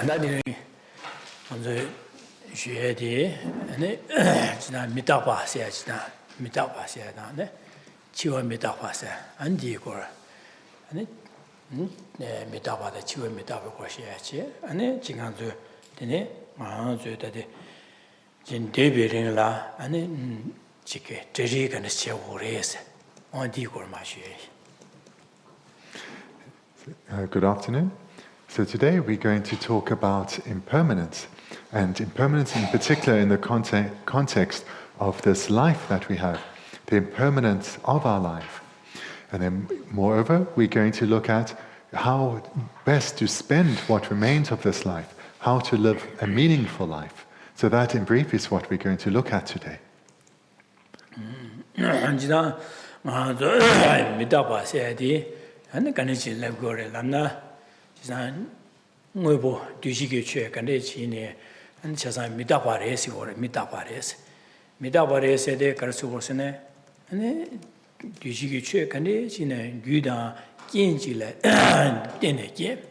나는 먼저学的네 지나 미다바세야 지나 미다바세야네 치워 미다바세 안디고 아니 네 미다바다 치워 미다바고 해야지 아니 지금도 되네 아저다데 진 데베링라 아니 지게 저리가는 세월에서 어디고 마셔. Good afternoon. So today we're going to talk about impermanence, and impermanence in particular in the context of this life that we have, the impermanence of our life. And then moreover, we're going to look at how best to spend what remains of this life, how to live a meaningful life. So that in brief is what we're going to look at today. 안 가능지 레고를 남나 지산 뭐보 뒤지게 취해 간데 지네 한 세상 미다바레스 거래 미다바레스 대 가르쳐 보세네 아니 뒤지게 취해 간데 지네 유다 낀지래 되네게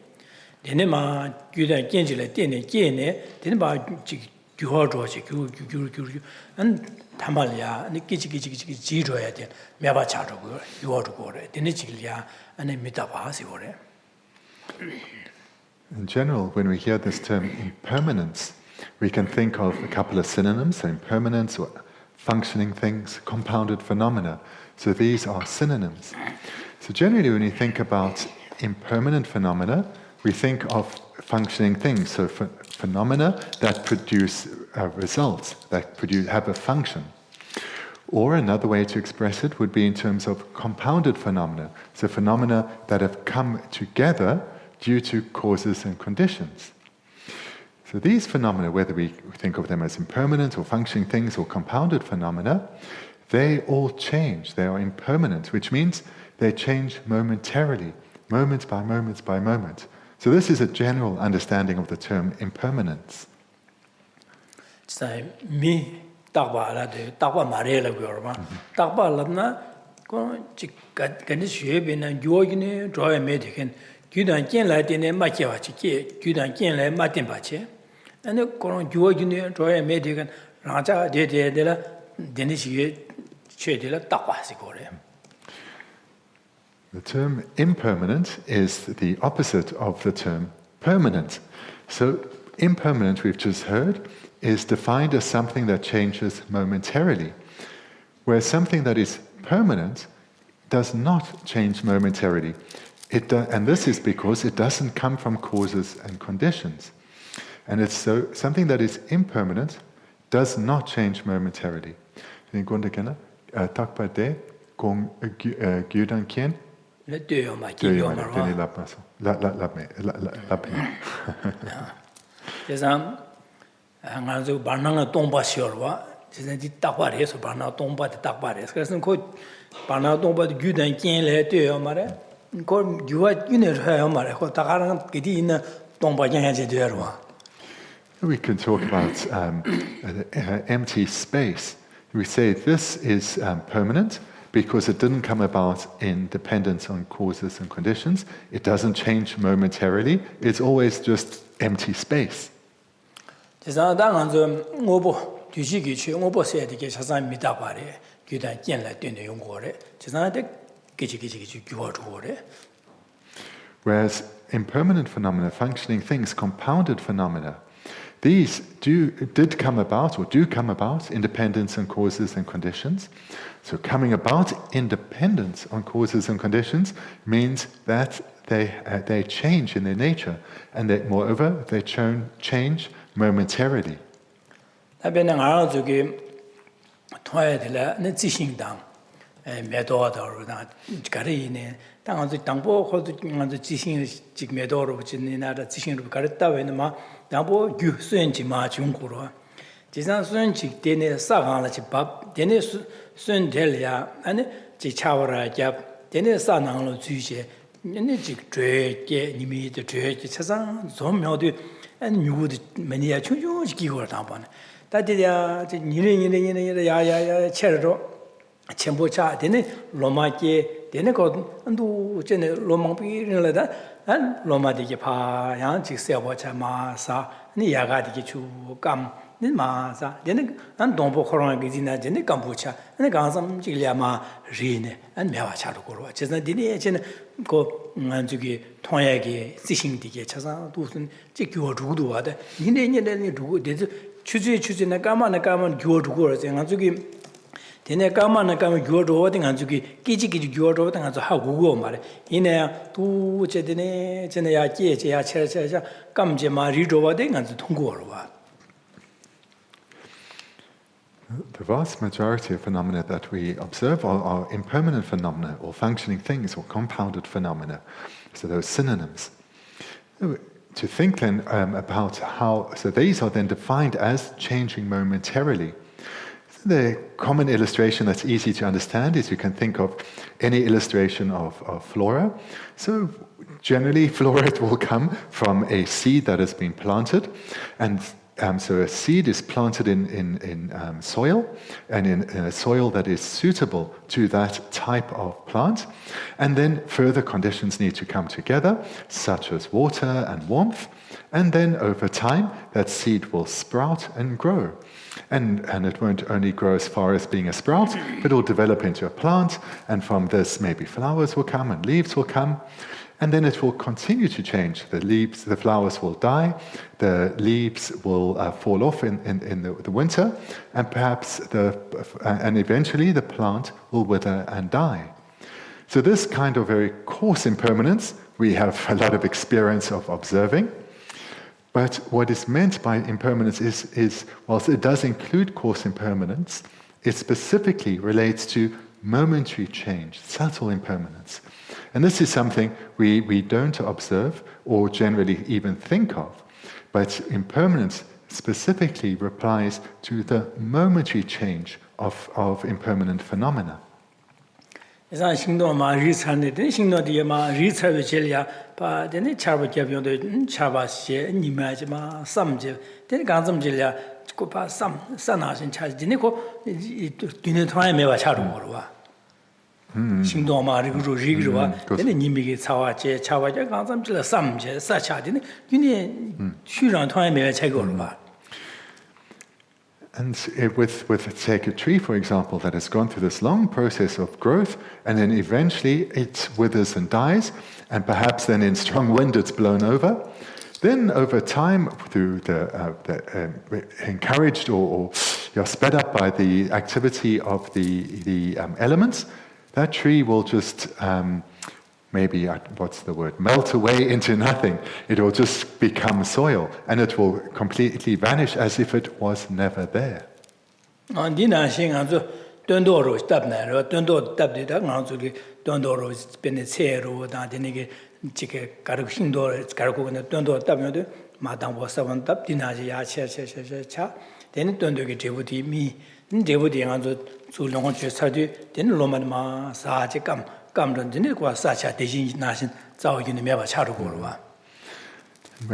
되네마 유다 낀지래 되네게네 되네마 규화조지 안 담발이야 아니 끼지끼지 지줘야 돼 매바 차도고 유화도 거래 되네 지리야 아니 미다바시 거래. In general, when we hear this term impermanence, we can think of a couple of synonyms, so impermanence or functioning things, compounded phenomena. So these are synonyms. So generally when we think about impermanent phenomena, we think of functioning things, so phenomena that produce results, that have a function. Or another way to express it would be in terms of compounded phenomena, so phenomena that have come together due to causes and conditions. So these phenomena, whether we think of them as impermanent or functioning things or compounded phenomena, they all change. They are impermanent, which means they change momentarily, moment by moment by moment. So this is a general understanding of the term impermanence. 딱바 말해라 그러면 딱바라나 그 간이 쉐비나 요기네 저에 메디겐 규단 견来되네 맞게와지 규단 견来맞된 바체 아니 그런 요기네 저에 메디겐 라자 데데데라 데니시에 쉐데라 딱바시 거래. The term impermanent is the opposite of the term permanent. So impermanent, we've just heard, is defined as something that changes momentarily, whereas something that is permanent does not change momentarily. And this is because it doesn't come from causes and conditions. And it's so something that is impermanent does not change momentarily. 안가서 바나나 동바시어와 진짜 딱바래서 바나나 동바데 딱바래서 그래서 그 바나나 동바데 규단 견래 돼요 말에 그 유아 유네를 해요 말에 그 다가는 그디 있는 동바견해지 돼요. We can talk about empty space. We say this is permanent because it didn't come about in dependence on causes and conditions. It doesn't change momentarily. It's always just empty space. 지상 당한저 뭐보 뒤지기 취 뭐보 써야 되게 사상 미다바래 규단 견래 되는 용거래 지상한테 기지기지 규어주거래. Whereas impermanent phenomena, functioning things, compounded phenomena, these did come about or do come about in dependence on causes and conditions. So coming about in dependence on causes and conditions means that they change in their nature, and that moreover they change momentarily. 다변은 알아주기 토야들라 내 지신당 매도하다로나 가리네 당한테 당보 호도 먼저 지신 직 매도로 붙이는 지신으로 가르다 왜냐면 당보 규수연지 마중고로 지상 수연직 되네 사강라 집밥 되네 수연델야 아니 지차워라 잡 되네 사낭로 주제 네 직죄게 님이도 죄게 세상 좀묘도 뉴드 매니아 충분히 기고를 담반 다디야 니네 야야야 체로 첨보차 되네 로마게 되는 거 안도 전에 로망비를다 안 로마디게 파 양직 세워차 마사 니 야가디게 주감 니 마사 되는 안 동보 코로나게 지나제네 감부차 니 강삼 지려마 리네 안 매와차로 거로 제가 디네 전에 그 저기 통야게 지신디게 찾아 무슨 지교 주도 와데 니네 누구 되지 추지나 까마나 교 주고 제가 저기 되네 까마나 교도 어디 가지고 끼지끼지 교도 어디 가서 하고 말해 이내 또 제대네 전에야 제야 차차차 감제 마리도 어디 가서 통고로 와. The vast majority of phenomena that we observe are impermanent phenomena, or functioning things, or compounded phenomena. So those synonyms. To think then about how, so these are then defined as changing momentarily. The common illustration that's easy to understand is you can think of any illustration of flora. So generally flora will come from a seed that has been planted, and so a seed is planted in soil, and in a soil that is suitable to that type of plant. And then further conditions need to come together, such as water and warmth. And then over time, that seed will sprout and grow. And it won't only grow as far as being a sprout, but it will develop into a plant. And from this, maybe flowers will come and leaves will come. And then it will continue to change. The flowers will die, the leaves will fall off in the winter, and perhaps and eventually the plant will wither and die. So this kind of very coarse impermanence, we have a lot of experience of observing. But what is meant by impermanence is whilst it does include coarse impermanence, it specifically relates to momentary change, subtle impermanence. And this is something we don't observe or generally even think of. But impermanence specifically replies to the momentary change of impermanent phenomena. 이상 신도마 리산데 신도디마 리차베젤야 바데네 차바게병도 차바시에 니마지마 삼제 데네 간점젤야 고파 삼 산나신 차지네 고 뒤네 통에 매와 차로 거와 신도마 리그로와 데네 니미게 차와제 차와제 간점젤 삼제 사차디네 뒤네 슈랑 통에 매와 차거와. And with take a tree, for example, that has gone through this long process of growth, and then eventually it withers and dies, and perhaps then in strong wind it's blown over. Then over time, through encouraged or you're sped up by the activity of the elements, that tree will just maybe, melt away into nothing. It will just become soil, and it will completely vanish as if it was never there. Where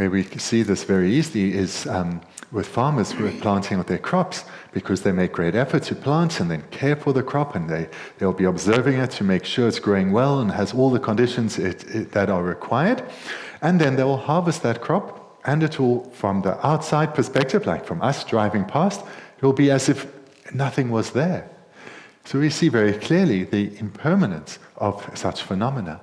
we see this very easily is with farmers who are planting their crops, because they make great effort to plant and then care for the crop, and they'll be observing it to make sure it's growing well and has all the conditions that are required. And then they will harvest that crop, and it will, from the outside perspective, like from us driving past, it will be as if nothing was there. So we see very clearly the impermanence of such phenomena.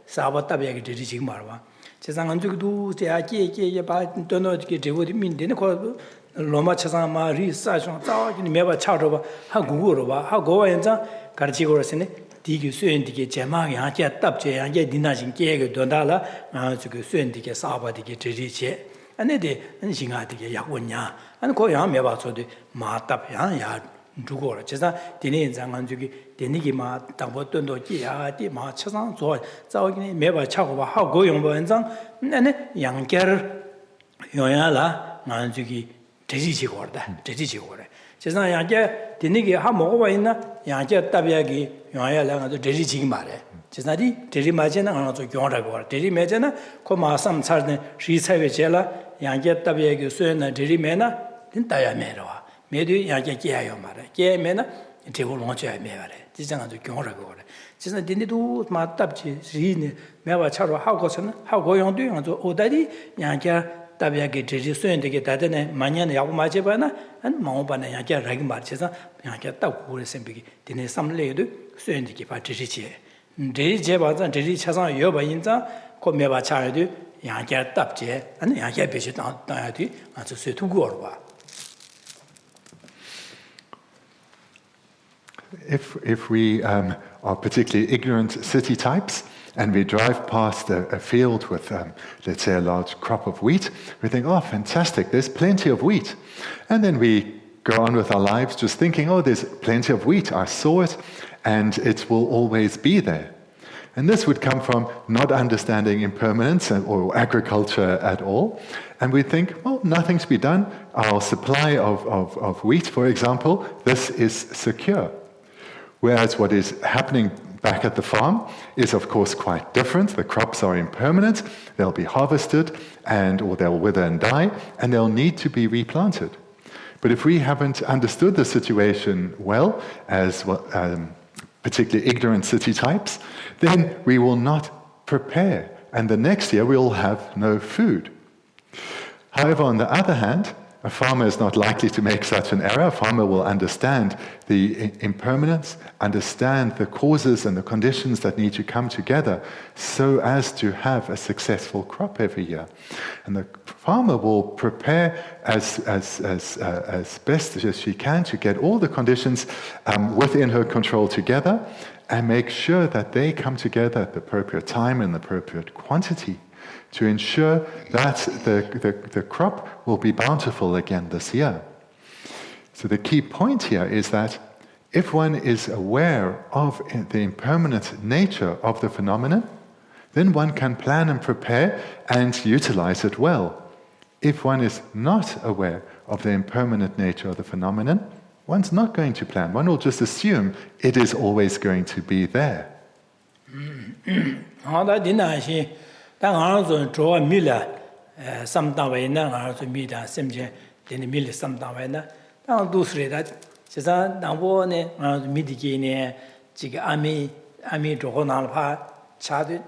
사바타비야기 되지 말와 세상은 저기도 제아기에 바 돈어게 제고디 민데네 거 로마 차상마 리사션 자와기니 매바 차로 하고로 봐 하고 연자 가르치고서네 디기 수엔디게 제마게 하게 답제 양게 디나진 게게 돈달라 저기 수엔디게 사바디게 되지체 안에데 신가디게 약원냐 아니 고양 매바서도 마답야 야 누구라 제가 디네 장한 저기 데니기마 당보돈도 기야디 마 차상 조 자오기니 매바 차고 봐 하고 용보 현장 안에 양결 요야라 만주기 대지지고다 대지지고래 제가 양게 되니게 하 먹어봐 있나 양게 답이야기 요야라가 대지지기 말해 제가디 대리 맞이는 하나도 경험하고 대리 매제나 코마삼 살는 시사회 제라 양게 답이야기 수행나 대리 매나 된다야 매로와 매도 양게 깨야요 말해 깨매나 대고 lon쳐야 매말해 지장아도 경험하고 그래 진짜 dindi도 맞답지 시네 매와 차로 하고서는 하고 용도 용도 오다리 양게 답이야기 제지 수행되게 다되네 만년 야고 맞아봐나 안 마오바나 양게 라기 말쳐서 양게 딱 고래 생비기 din에 삼례도 수행되게 받으시지 제지 제바자 제지 차상 여바 인자 고 매와 차야도 양게 답제 아니 양게 배시 당야도 아주 수투고 봐 If we are particularly ignorant city types and we drive past a field with, let's say, a large crop of wheat, we think, oh, fantastic, there's plenty of wheat. And then we go on with our lives just thinking, oh, there's plenty of wheat, I saw it, and it will always be there. And this would come from not understanding impermanence or agriculture at all. And we think, well, nothing to be done. Our supply of wheat, for example, this is secure. Whereas what is happening back at the farm is, of course, quite different. The crops are impermanent, they'll be harvested, or they'll wither and die, and they'll need to be replanted. But if we haven't understood the situation well, as particularly ignorant city types, then we will not prepare, and the next year we'll have no food. However, on the other hand, a farmer is not likely to make such an error. A farmer will understand the impermanence, understand the causes and the conditions that need to come together so as to have a successful crop every year. And the farmer will prepare as best as she can to get all the conditions within her control together and make sure that they come together at the appropriate time and the appropriate quantity, to ensure that the crop will be bountiful again this year. So the key point here is that if one is aware of the impermanent nature of the phenomenon, then one can plan and prepare and utilize it well. If one is not aware of the impermanent nature of the phenomenon, one's not going to plan. One will just assume it is always going to be there. 당 알아서 좋아 밀라 삼다외나 알아서 미다 셈제 되는 밀 삼다외나 당 두스레다 제가 당보네 미디기네 지금 아미 저거 나파 차도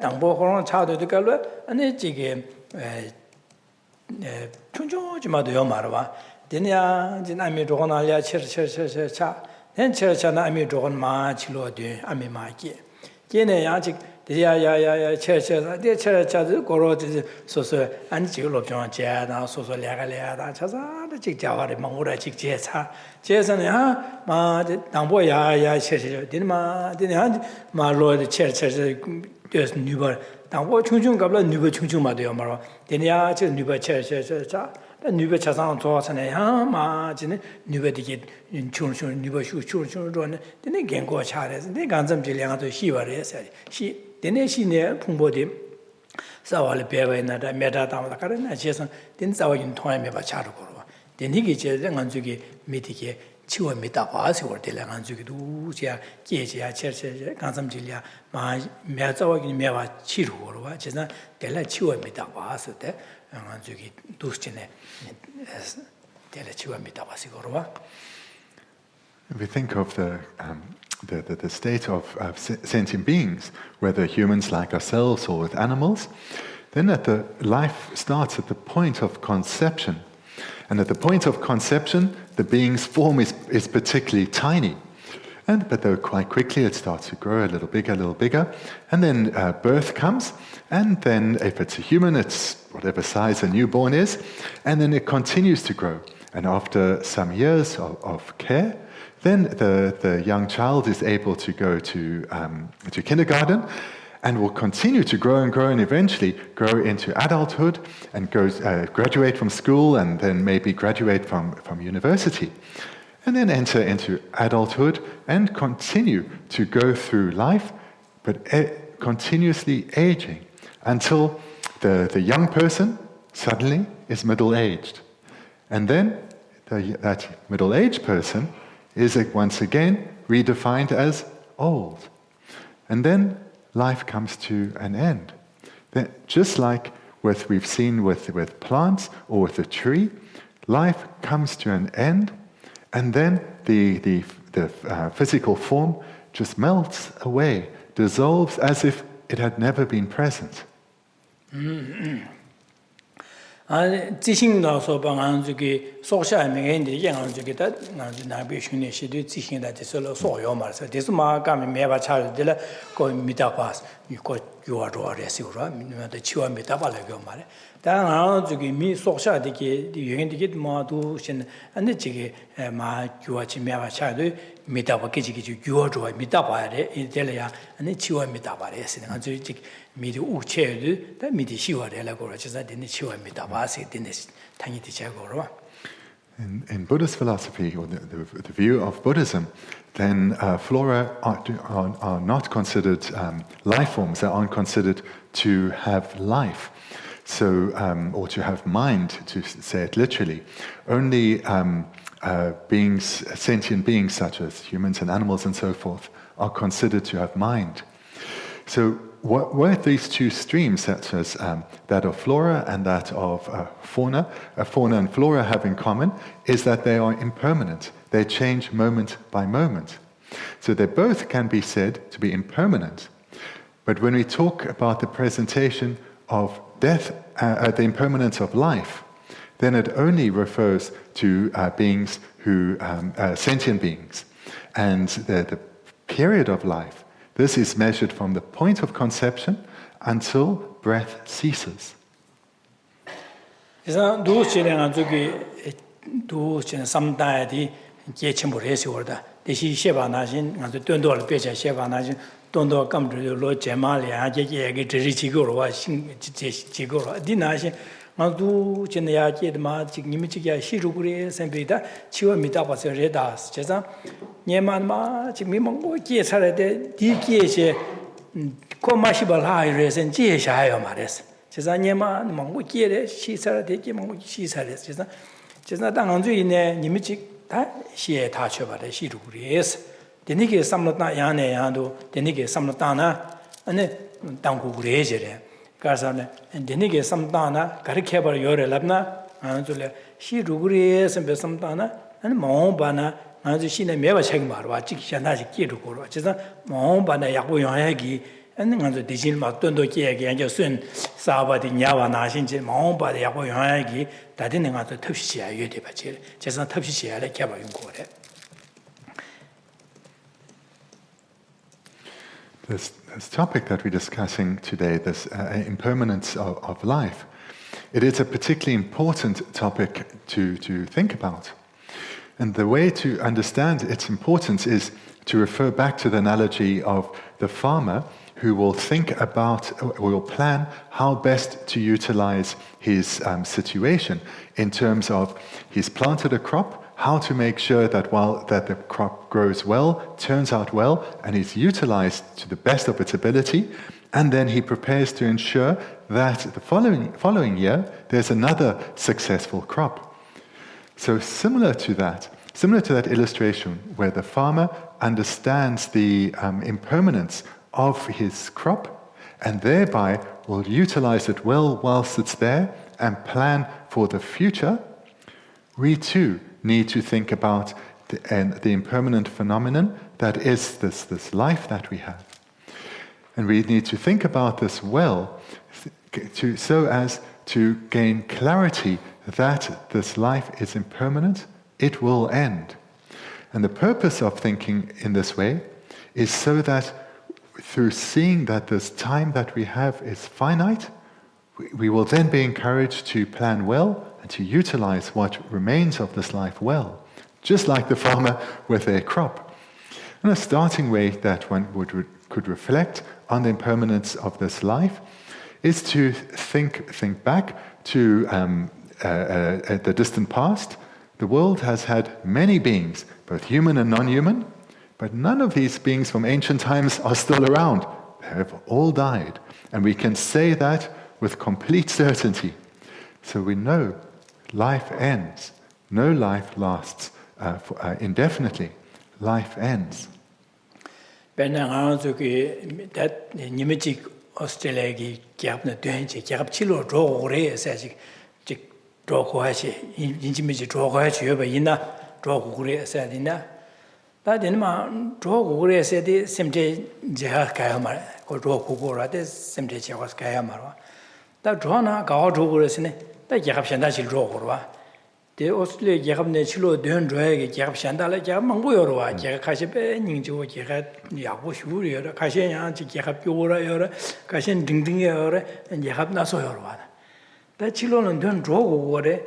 당보 그런 차도도 갈로 아니 지금 춘조지마도요 말아 되냐 진 아미 저거 나려 차 렌처차나 아미 저거 마치로데 아미 마기 걔네 아직 야야야야 체체다 대체차도 고로지 소소 안지 로병 제다 소소 ल्या가랴다 차사다 직자와리 망고라 직제차 제선에 마 당보 야야 체체 되마 되냐 마로데 체체체 되스 뉴버 당보 충충 갑라 뉴버 충충마도요 말아 되냐 저 뉴버 체체차 뉴버 차상 좋아서네 마 지네 뉴버디게 충충 뉴버 슈충충로네 되네 겐고 차레스 네 간점 질량도 시와레서 시 되네시네 풍보디 사와를 배워야나다 메다다마다 가르나 제선 된 사와인 통하면 봐 차르고 되니게 제는 안주기 미디게 치워 미다 봐서 월들랑 안주기도 제 계제야 체체 간섬질이야 마 매자와긴 매와 치르고 봐 제가 될라 치워 미다 봐서 때 안주기 두스진에 될라 치워 미다 봐서 봐. We think of the state of sentient beings, whether humans like ourselves or with animals, then life starts at the point of conception. And at the point of conception, the being's form is particularly tiny. But though quite quickly it starts to grow a little bigger. And then birth comes, and then if it's a human, it's whatever size a newborn is, and then it continues to grow. And after some years of care, then the young child is able to go to kindergarten and will continue to grow and eventually grow into adulthood and graduate from school and then maybe graduate from university. And then enter into adulthood and continue to go through life, but continuously aging until the young person suddenly is middle-aged. And then that middle-aged person is once again redefined as old. And then life comes to an end. Just like we've seen with plants or with a tree, life comes to an end, and then the physical form just melts away, dissolves as if it had never been present. 지신도 소방한 저기 소샤에 있는 양은 저기 다 나비 슈네 시도 지신다 됐어 소요 말서 됐어 마가미 매바 차르들 거 미다바스 이거 요아로아레시오라 미나데 치와 미다발레고 말에 다나 저기 미 소샤디게 유행디게 마도 신 안데 저기 마 요아치 매바 차도 미다바게지기 요아로아 미다바레 이들이야 안데 치와 미다바레스 나 저기 미디 우체도 다 미디 시와레라고 저자 되는 치와 미다바세 되는 당이 되자고로. In Buddhist philosophy, or the view of Buddhism, then flora are not considered life forms. They aren't considered to have life, so or to have mind, to say it literally. Only beings, sentient beings such as humans and animals and so forth, are considered to have mind. So what these two streams, such as that of flora and that of fauna and flora have in common is that they are impermanent. They change moment by moment. So they both can be said to be impermanent. But when we talk about the presentation of death, the impermanence of life, then it only refers to beings who, sentient beings. And the period of life, this is measured from the point of conception until breath ceases. 그래서 두시랭아 저기 두시는 삼다야디 계침부레시 오다. 대시 셰바나신 아주 돈도를 빼자 셰바나신 돈도 감들로 제말이야 제게 드리치고로 신 지고로 디나신 아두 진야게마 지금이지야 시루그레 선배다 치워미다 봐서 레다 제가 녀만마 지금 뭐 계산해대 디기에서 코마시발하이레선 제샤요 말했어. 제가 녀만 뭐 계래 시사를 되게 뭐 시사를 제가 당한주이네 님이지 다 시에 다 쳐봐래 시루그레스. 데니게 삼로다 야네 야도 데니게 삼로다나 아니 당고그레제래. 가서는 데니게 삼다나 가르쳐버 요래랍나 안줄래 시루그레스 베삼다나 아니 뭐바나 아주 신의 매와 책 말와 직시나지 끼르고로 제가 뭐바나 약보 영향이 아니 아주 디질 막돈도 끼게 아주 순 사바디 냐와 나신지 뭐바다 약보 영향이 다되는 아주 탑시야 요대 받지 제가 탑시야래 개발 연구래. This topic that we're discussing today, this impermanence of life, it is a particularly important topic to think about. And the way to understand its importance is to refer back to the analogy of the farmer who will think about, will plan how best to utilize his situation in terms of he's planted a crop, how to make sure that that the crop grows well, turns out well, and is utilized to the best of its ability, and then he prepares to ensure that the following year there's another successful crop. So similar to that illustration where the farmer understands the impermanence of his crop and thereby will utilize it well whilst it's there and plan for the future, we too need to think about the impermanent phenomenon that is this life that we have. And we need to think about this well so as to gain clarity that this life is impermanent, it will end. And the purpose of thinking in this way is so that through seeing that this time that we have is finite, we will then be encouraged to plan well and to utilize what remains of this life well, just like the farmer with their crop. And a starting way that one could reflect on the impermanence of this life is to think back to the distant past. The world has had many beings, both human and non-human, but none of these beings from ancient times are still around. They have all died. And we can say that with complete certainty. So we know life ends. No life lasts indefinitely. Life ends. The Australia Gerabne Chilo Dun Drag, Gerab Shandala, Germangoyora, Gerakashi, Ninjo, Gerat, Yabushuri, Kashan, Gerapura, Kashan Ding, and Gerab Nasoyorwa. That Chilo and Dun Drogo water,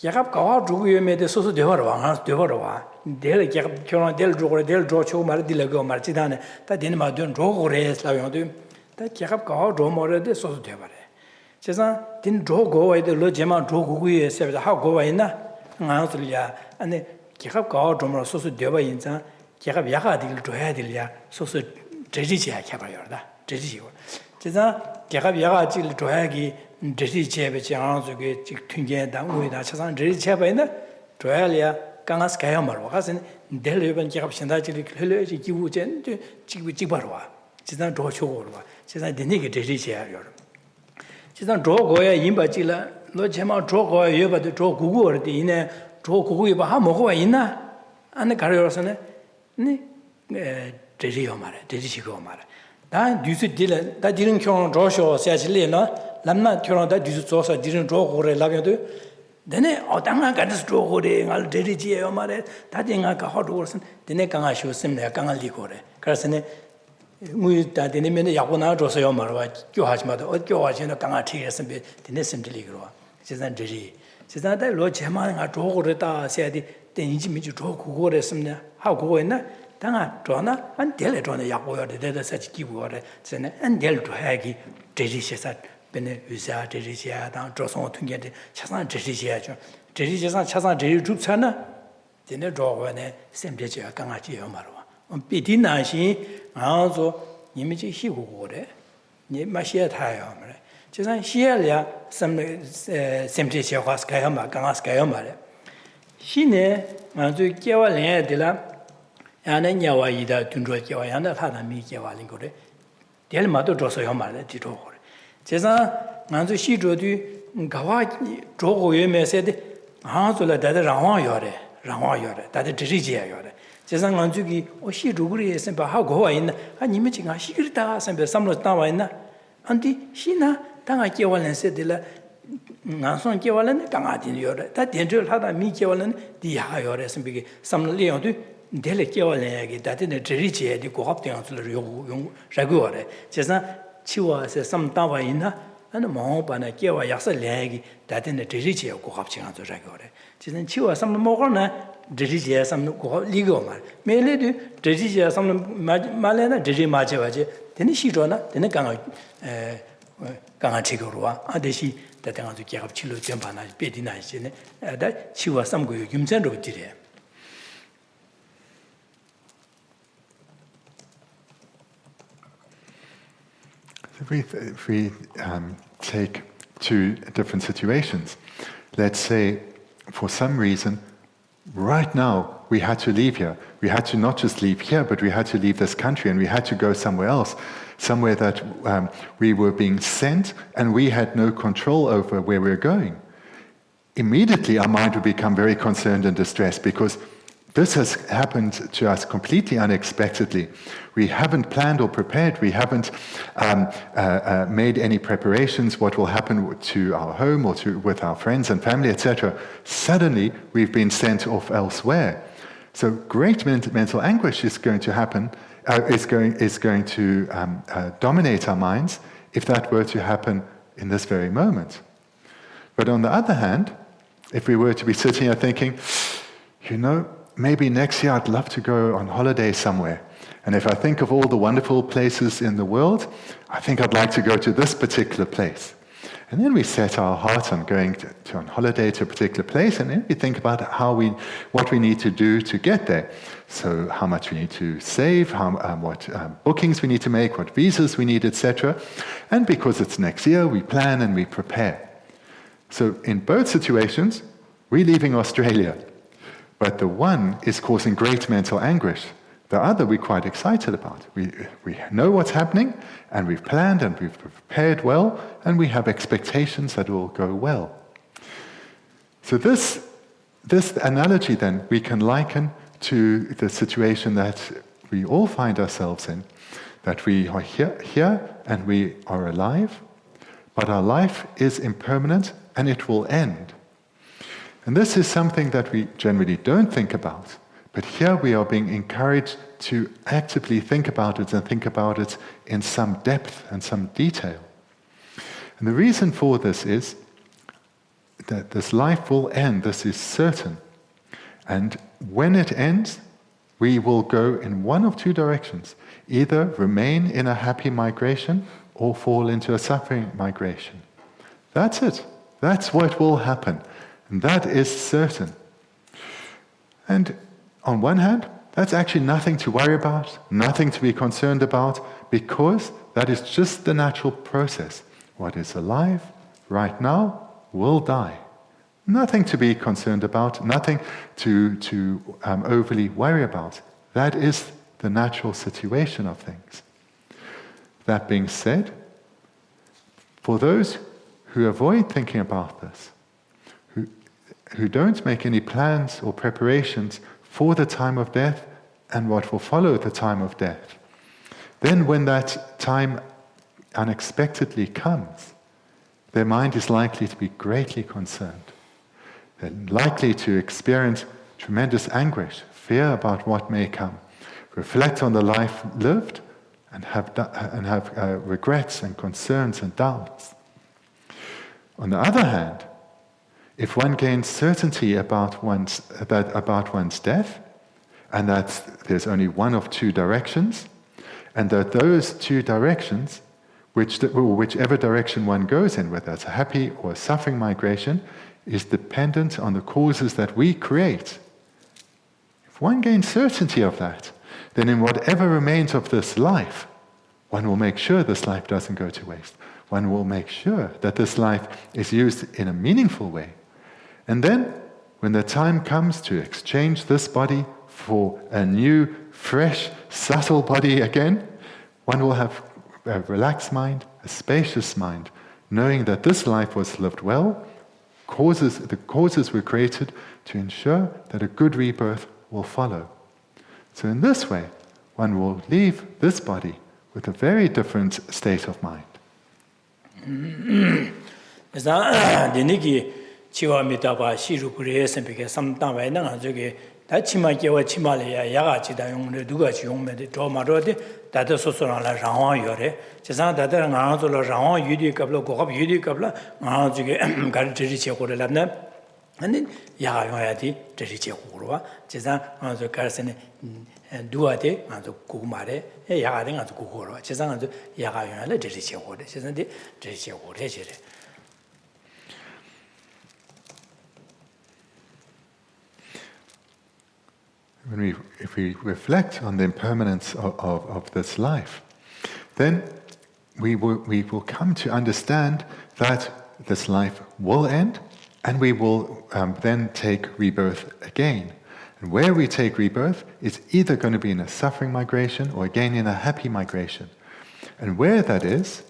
Gerab Kawa Drugu made the Soso Devorova, Devorova, Del Gerab Del Drogo, Del Drocho, Mardilago, Martidane, that Dinma Dun Drogo Res Laviondu, that Gerab Kawa Dromore, the Soso Devore. Chesa didn't go away the Lojama Drogu, said how go in. And the Kirab drummer so deva in San Kirab Yakadil to Hadilia, so Jedicia Cabayada, Jedicio. Chesa Kirab Yakadil to Hagi, Jedicia, which answer get to get down with Achasan Jedicia by the Toalia, Gangas Kayamar, wasn't Delivan Kirab Shandachi, Kiwuchen, Chibarwa. Chesa Drochorwa, Chesa the nigger Jedicia. Chesa Drogoya, Imbachilla. Lojama Drogo, you but the Drog Google, the inner Drog Google, Bahamo, Ina, and the Carriosane, Dediomare, Dedichigomare. That you did that didn't kill Joshua, says Lena, Lamna Turon, that you also didn't draw or Laviado. Then Otanga got this Drogo, I'll Dedichiomare, that thing like a hot person, the neck I should send a Kangalikore. Carsene. That in a minute, Yakuna Drosayomar, Johachmata, or George and a Kangati, and the Nessim Deligro. She's not Digi. She's not that Lord Chaman, I drove Reta, said the Injimiji drove Kugo, how go in that? Tanga, Drona, and Deletron, Yapo, the dead such keyword, and Del to Hagi, Digi said, Benevusa, Digi, down Droson to get Chasan Digi, Digi Chasan Digi Trupsana, then draw when a same Digi, Kangati Omaro. On Pitina, she also image he would, Machia Tire. Just on Shelia, some Semte Shawas Kayama, Gangas Kayama. She ne, and to Kiawa de la Ananya Ida, Tundra Kiwayana, Hanami Kiawalingore, Del Mato Drosoyama, Tito. Chesa, and to she drew Gawa Drogo Yeme said, Hansula that Rawa Yore, that is Trigia Yore. Chesang Anzuki, or she Ruguri, Semper, how go in, and imaging a Shigrita, Semper, some of Tawaina, Auntie Shina, Tanga Kiwalan said the La Nanson Kiwalan, Tangatin Yore, that the angel had a me Kiwalan, the higher as big, some Leon do, Dele Kiwalan, that in the Tricia, the co-opting to the young Ragore. Chesna, Chiwa says some Tawaina, and the Mohop and a Kiwa Yasa leg, that in the Tricia co-opting to Ragore. Chesna Chiwa some more. Digi some legal man. May do Digi some Malena, Digi Majevaje, then she drona, then a Gangatigorua, and she that I want to get up Chilo Jampana, Betty Nice, that she was some good Yumsendo today. If we take two different situations, let's say for some reason, right now, we had to leave here. We had to not just leave here, but we had to leave this country and we had to go somewhere else, somewhere that we were being sent and we had no control over where we were going. Immediately, our mind would become very concerned and distressed because this has happened to us completely unexpectedly. We haven't planned or prepared. We haven't made any preparations what will happen to our home or with our friends and family, etc. Suddenly, we've been sent off elsewhere. So great mental anguish is going to happen, is going to dominate our minds if that were to happen in this very moment. But on the other hand, if we were to be sitting here thinking, maybe next year I'd love to go on holiday somewhere. And if I think of all the wonderful places in the world, I think I'd like to go to this particular place. And then we set our heart on going on holiday to a particular place, and then we think about what we need to do to get there. So how much we need to save, what bookings we need to make, what visas we need, etc. And because it's next year, we plan and we prepare. So in both situations, we're leaving Australia. But the one is causing great mental anguish. The other we're quite excited about. We know what's happening, and we've planned and we've prepared well, and we have expectations that it will go well. So this analogy then we can liken to the situation that we all find ourselves in, that we are here and we are alive, but our life is impermanent and it will end. And this is something that we generally don't think about, but here we are being encouraged to actively think about it and think about it in some depth and some detail. And the reason for this is that this life will end, this is certain. And when it ends, we will go in one of two directions. Either remain in a happy migration or fall into a suffering migration. That's it. That's what will happen. And that is certain. And on one hand, that's actually nothing to worry about, nothing to be concerned about, because that is just the natural process. What is alive right now will die. Nothing to be concerned about, nothing to overly worry about. That is the natural situation of things. That being said, for those who avoid thinking about this, who don't make any plans or preparations for the time of death and what will follow the time of death, then when that time unexpectedly comes, their mind is likely to be greatly concerned. They're likely to experience tremendous anguish, fear about what may come, reflect on the life lived, and have regrets and concerns and doubts. On the other hand, if one gains certainty about one's death, and that there's only one of two directions, and that those two directions, whichever direction one goes in, whether it's a happy or a suffering migration, is dependent on the causes that we create. If one gains certainty of that, then in whatever remains of this life, one will make sure this life doesn't go to waste. One will make sure that this life is used in a meaningful way. And then, when the time comes to exchange this body for a new, fresh, subtle body again, one will have a relaxed mind, a spacious mind, knowing that this life was lived well, the causes were created to ensure that a good rebirth will follow. So in this way, one will leave this body with a very different state of mind. chiwa mitaba shiru pure sempike samtaba na joge da chima kewa chima le ya ga chi da yong le duga chi yong me de do ma ro de da de so so la rang yore che sa da de nga zo la rang yu di kap lo go kap yu di kap la nga joge ga ri che ko le la na ani ya ga yong ya di ri che ko ro wa che sa nga zo ka se ne duwa de nga zo ku ma re ya ga de nga zo ku ko ro che sa nga zo ya ga yong la ri che ko de che sa de ri che ko re che re. If we reflect on the impermanence of this life, then we will come to understand that this life will end, and we will then take rebirth again. And where we take rebirth is either going to be in a suffering migration or again in a happy migration. And where that is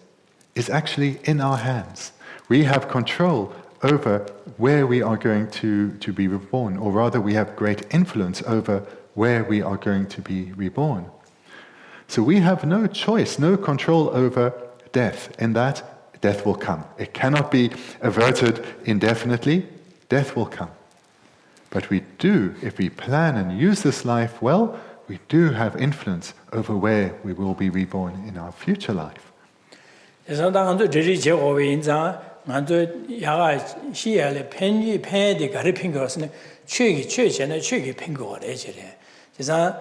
actually in our hands. We have control over where we are going to be reborn, or rather we have great influence over where we are going to be reborn. So we have no choice, no control over death, in that death will come. It cannot be averted indefinitely, death will come. But we do, if we plan and use this life well, we do have influence over where we will be reborn in our future life. Manzo yaga shiyale penji pende gari pingosne chögi pingo rejere. Jisa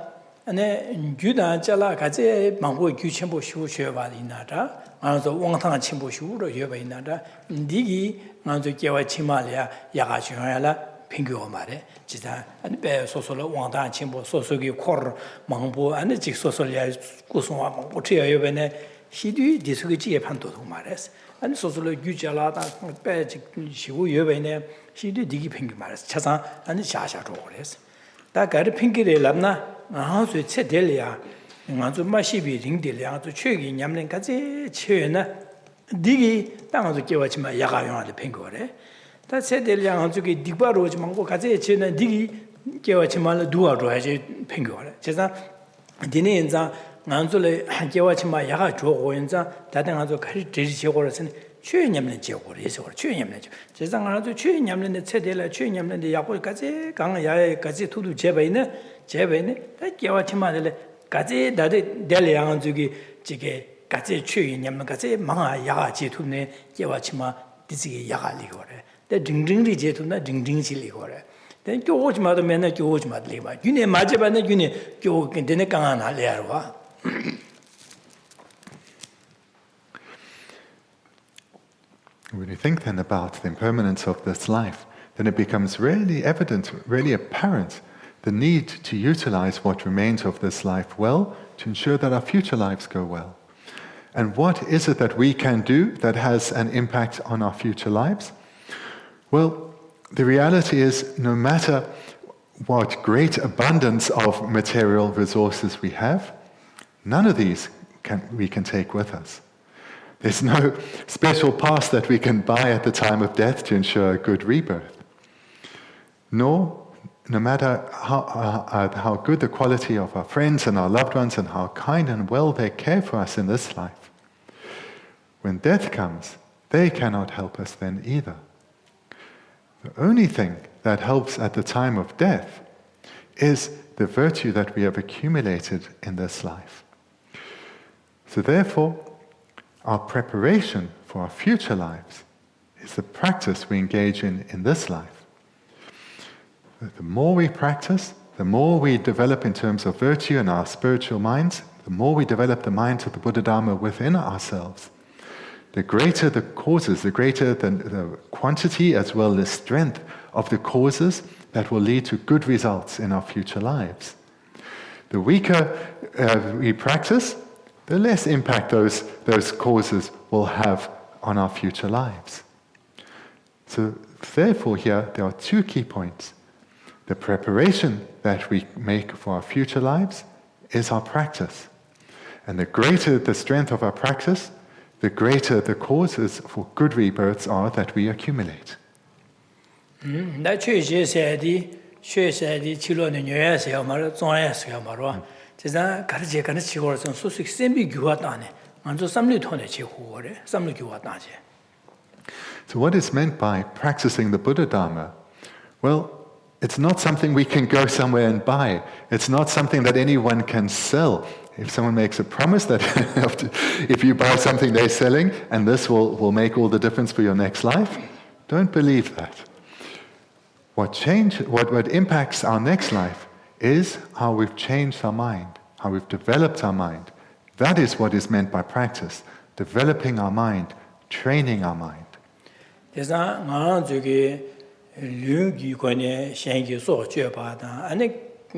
ane gyuda chala gaze mangbo gyu chenpo shu chöba inada, manzo wangtang chenpo shu ro yoba inada, ndigi manzo gewa chimale yaga chöngala pingo mare. Jisa ane be sosolo wangtang chenpo sosogi kor mangbo ane jik sosolo ya kusungwa mangbo chiya yoba ne hidu disugi jiye panto to mares. 아니 소소로 규자라다 빼지 시고 여배네 시디 디기 핑기 말았어 차상 아니 샤샤로 그랬어 다 가르 핑기를 람나 아주 체델이야 아주 마시비 링들이야 아주 최기 냠랭까지 최나 디기 땅아주 깨워지마 야가용한테 핑거래 다 체델이야 아주 그 디바로지 망고 가지 최나 디기 깨워지마를 두어로 하지 핑거래 제가 디네 인자 난줄에 깨워지마 야가 좋고 인자 다등아주 가리 지시고라서는 최념는 지고를 해서 최념는 제가 아주 최념는 체델라 최념는 야고까지 강야에까지 두두 제베네 다 깨워지마를 가지 다들 될량 저기 지게 가지 최념는 가지 망아 야가 지투네 깨워지마 디지게 야가리고래 데 딩딩리 제투나 딩딩실리고래 데 교오지마도 맨날 교오지마들이봐 윤에 맞아봤네 윤에 교 근데 강한 알려와 When you think then about the impermanence of this life, then it becomes really evident, really apparent, the need to utilize what remains of this life well to ensure that our future lives go well. And what is it that we can do that has an impact on our future lives? Well, the reality is no matter what great abundance of material resources we have, none of these we can take with us. There's no special pass that we can buy at the time of death to ensure a good rebirth. No matter how good the quality of our friends and our loved ones and how kind and well they care for us in this life, when death comes, they cannot help us then either. The only thing that helps at the time of death is the virtue that we have accumulated in this life. So therefore, our preparation for our future lives is the practice we engage in this life. The more we practice, the more we develop in terms of virtue in our spiritual minds, the more we develop the minds of the Buddha-Dharma within ourselves, the greater the causes, the greater the quantity as well as strength of the causes that will lead to good results in our future lives. The weaker we practice, the less impact those causes will have on our future lives. So therefore here there are two key points. The preparation that we make for our future lives is our practice. And the greater the strength of our practice, the greater the causes for good rebirths are that we accumulate. 제가 가르쳐 가르치고서 소식 셈비 교화다네. 먼저 삼리 톤에 제후거래. 삼리 교화다제. So what is meant by practicing the Buddha-Dharma? Well, it's not something we can go somewhere and buy. It's not something that anyone can sell. If someone makes a promise that if you buy something they're selling and this will make all the difference for your next life, don't believe that. What impacts our next life is how we've changed our mind, how we've developed our mind. That is what is meant by practice, developing our mind, training our mind. 그래서 나 저기 류기관의 생기 소주바다 아니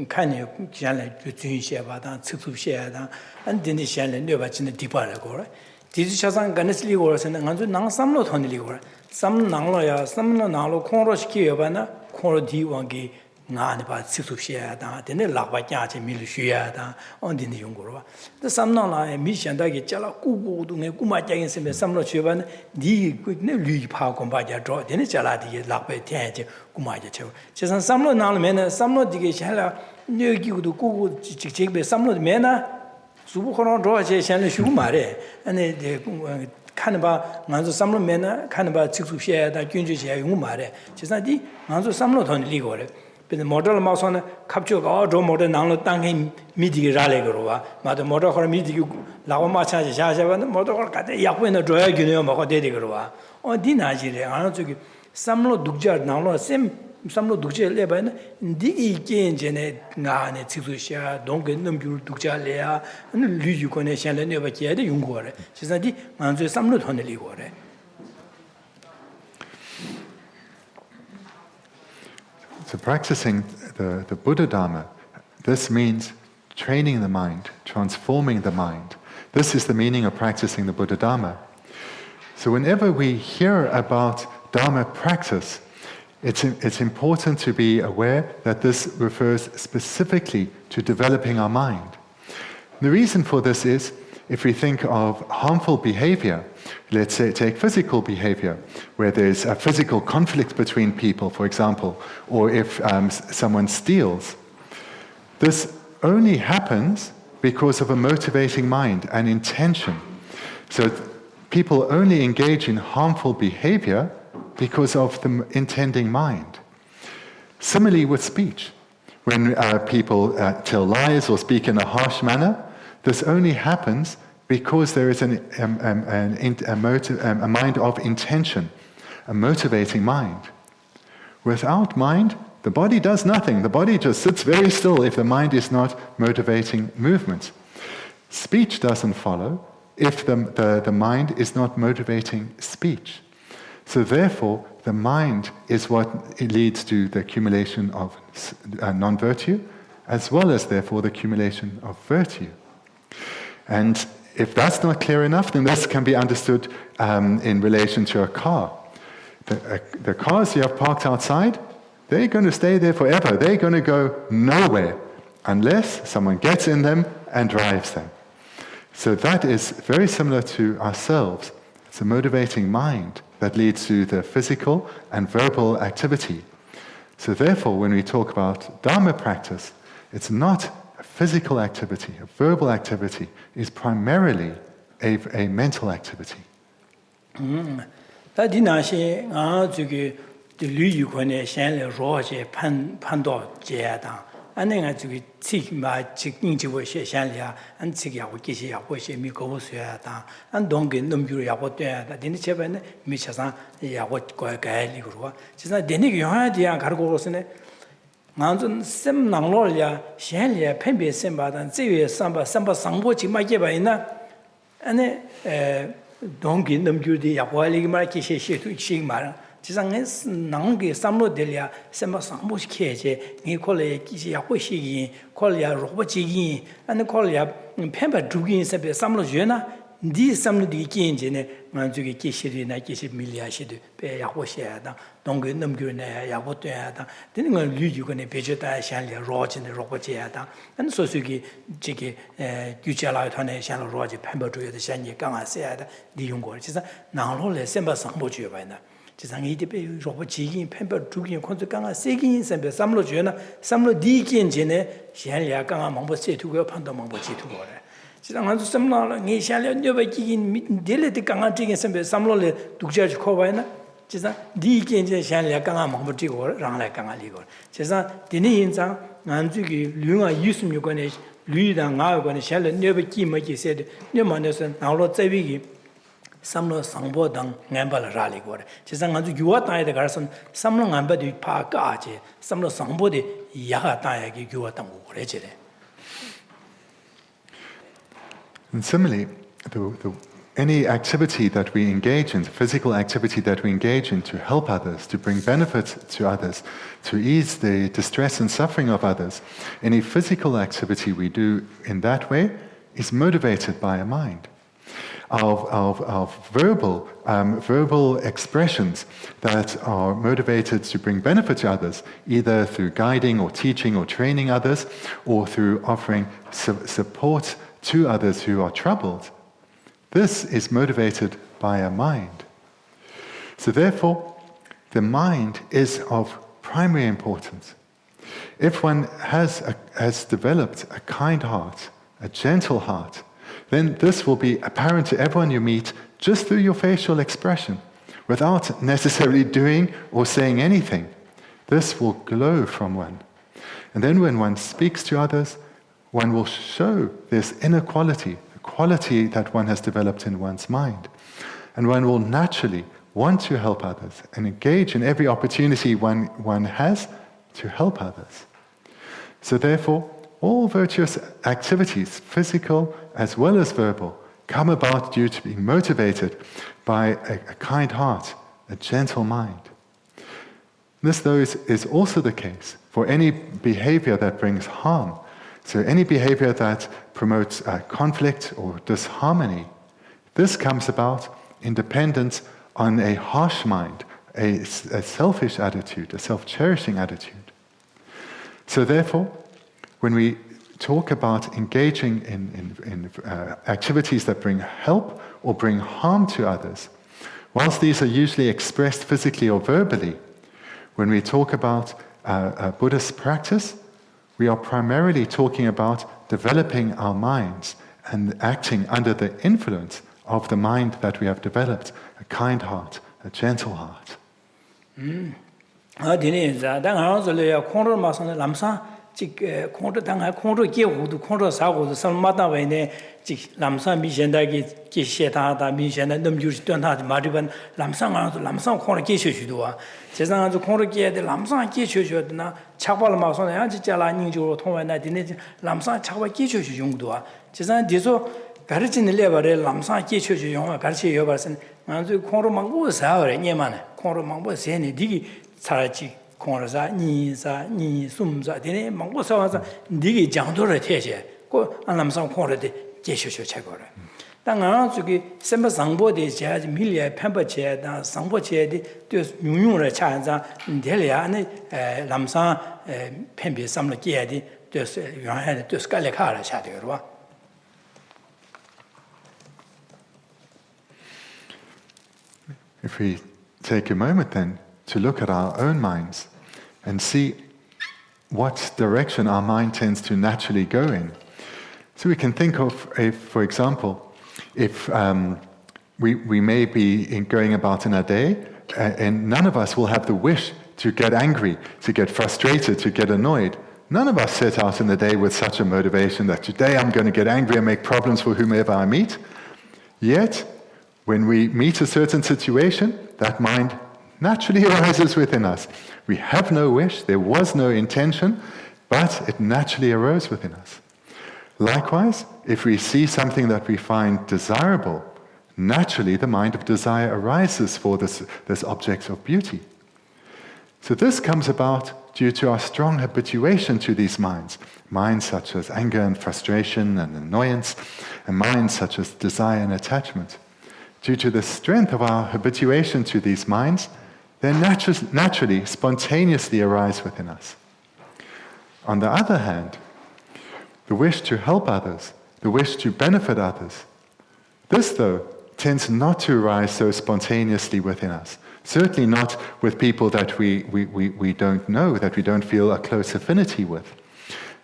칸이 지안에 주인시바다 측수시야다 안든지 시안에 뇌바진의 디바라고 디지샤상 간스리고서는 아주 낭삼로 돈리고 삼낭로야 삼로나로 콩로시키여바나 콩로 디왕기 나는 봐 측수시야다 되네 락바냐지 밀슈야다 언딘이 용거로 그 삼낭라에 미션다게 잘라 꾸고도네 꾸마장인 sem에 삼로 주여바는 니 그네 류파 공바자 저 되네 잘라디 락베 태지 꾸마자 저 세상 삼로 나면은 삼로 디게 샬라 뇌기고도 꾸고 직직베 삼로 메나 수부코로 저제 샬레 슈고 말에 아니看吧俺说三路面呢看吧技术些的军事些用嘛的其实的俺说三路团里过的别摩托马上呢开就搞着摩托拿了当给米的让来个吧嘛的摩托和米的拉我马下下吧摩托和干的也会呢主要给你嘛好得的个吧哦的那些的俺这个三路独家拿了삼로 독재 레바는 디 이견제네 나네 지수샤 동게 넘줄 독자래야 류유권에 샹레 네바게데 용거래 지사디 만주 삼로 돈을리고래 So practicing the Buddha-Dharma, this means training the mind, transforming the mind. This is the meaning of practicing the Buddha-Dharma. So whenever we hear about Dharma practice, it's important to be aware that this refers specifically to developing our mind. The reason for this is, if we think of harmful behavior, let's say take physical behavior, where there's a physical conflict between people, for example, or if someone steals, this only happens because of a motivating mind, an intention. So people only engage in harmful behavior because of the intending mind. Similarly with speech. When people tell lies or speak in a harsh manner, this only happens because there is a mind of intention, a motivating mind. Without mind, the body does nothing. The body just sits very still if the mind is not motivating movement. Speech doesn't follow if the mind is not motivating speech. So therefore, the mind is what leads to the accumulation of non-virtue, as well as therefore the accumulation of virtue. And if that's not clear enough, then this can be understood in relation to a car. The cars you have parked outside, they're going to stay there forever. They're going to go nowhere unless someone gets in them and drives them. So that is very similar to ourselves. It's a motivating mind that leads to the physical and verbal activity. So therefore, when we talk about Dharma practice, it's not a physical activity, a verbal activity. It's primarily a mental activity. 안내가 저기 치마 직인지고 셰샹리아 안 치기하고 기시하고 셰미 고보스야다 안 동게 넘기로 야고 돼야다 되는 제반에 미쳐서 야고 거가리고 진짜 되는 영화디야 가르고로스네 나는 셈 나로야 셰리아 펜베 셈바단 제외 삼바 상보 지마게 바이나 안에 동게 넘기로디 야고알리기 말 기시시도 시말 지상에 나온게 삼로들이야 셈바 상보시켜제 이 콜레 기시 야고시기 콜이야 로봇지기 아니 콜이야 펜바 두긴 셈베 삼로주나 디 삼로디 기인제네 만주기 기시리나 기시 밀리아시도 배 야고시야다 동게 넘겨네 야고돼야다 되는 걸 리주고네 베제다 샹리 로진네 로봇지야다 안 소수기 지게 규자라团에 샹 로지 펜바 주여의 샹이 강아세야다 리용고 진짜 나로레 셈바 상보주여 바이나 지상이 이때 로봇지기 펜버 두기 콘트 강아 세긴 선배 삼로 주나 삼로 디긴 전에 샹리아 강아 망보 세투고 판도 망보 지투고래 지상 한주 삼로 니 샹리아 녀바기긴 델레데 강아 지긴 선배 삼로레 독자지 코바이나 지상 디긴 전 샹리아 강아 망보 지고 랑라 강아 리고 지상 디니 인장 안주기 류가 26권에 류당 9권에 샹리아 녀바기 뭐기 세데 녀만에서 나로 제비기 삼로 상보당 냠발 라리고래 지상 아주 유와다에 가서 삼로 냠바디 파까지 삼로 상보데 야가다에게 유와당 오래지래. And similarly, any activity that we engage in, physical activity that we engage in to help others, to bring benefit to others, to ease the distress and suffering of others, any physical activity we do in that way is motivated by a mind. Our verbal expressions that are motivated to bring benefit to others, either through guiding or teaching or training others, or through offering support to others who are troubled, this is motivated by a mind. So therefore, the mind is of primary importance. If one has developed a kind heart, a gentle heart, then this will be apparent to everyone you meet just through your facial expression, without necessarily doing or saying anything. This will glow from one. And then when one speaks to others, one will show this inner quality, the quality that one has developed in one's mind. And one will naturally want to help others and engage in every opportunity one has to help others. So therefore, all virtuous activities, physical as well as verbal, come about due to being motivated by a kind heart, a gentle mind. This, though, is also the case for any behavior that brings harm. So any behavior that promotes conflict or disharmony, this comes about independent on a harsh mind, a selfish attitude, a self-cherishing attitude. So therefore, when we talk about engaging in activities that bring help or bring harm to others, whilst these are usually expressed physically or verbally, when we talk about a Buddhist practice, we are primarily talking about developing our minds and acting under the influence of the mind that we have developed, a kind heart, a gentle heart. 람사 미젠다기 기셰다다 미젠다 넘주시 된다 마디반 람상아 람상 코르 기셔주도와 제상아주 코르 기에데 람상 기셔주도나 착발 마선에 아지자라 닝주로 통화나 디네 람상 착발 기셔주 용도와 제상 디소 가르치는 레버레 람상 기셔주 용화 가르치 여버선 아주 코르 망고 사어레 녀만에 코르 망고 세네 디기 살지 코르사 니사 니 숨자 디네 망고 사와서 디기 장도를 태제 고 람상 코르데 제쇼쇼 최고래. 당한 저기 semba 상보대 제아지 밀리에 펜버체다 상보체디 또 용용을 차한자 델리아네 람상 펜비 삼로 기야디 또 용하에 또 스칼레카라 차되어와. If we take a moment then to look at our own minds and see what direction our mind tends to naturally go in. So we can think of, for example, if we may be going about in our day, and none of us will have the wish to get angry, to get frustrated, to get annoyed. None of us set out in the day with such a motivation that today I'm going to get angry and make problems for whomever I meet. Yet, when we meet a certain situation, that mind naturally arises within us. We have no wish, there was no intention, but it naturally arose within us. Likewise, if we see something that we find desirable, naturally the mind of desire arises for this object of beauty. So this comes about due to our strong habituation to these minds such as anger and frustration and annoyance, and minds such as desire and attachment. Due to the strength of our habituation to these minds, they naturally, spontaneously arise within us. On the other hand, the wish to help others, the wish to benefit others. This, though, tends not to arise so spontaneously within us. Certainly not with people that we don't know, that we don't feel a close affinity with.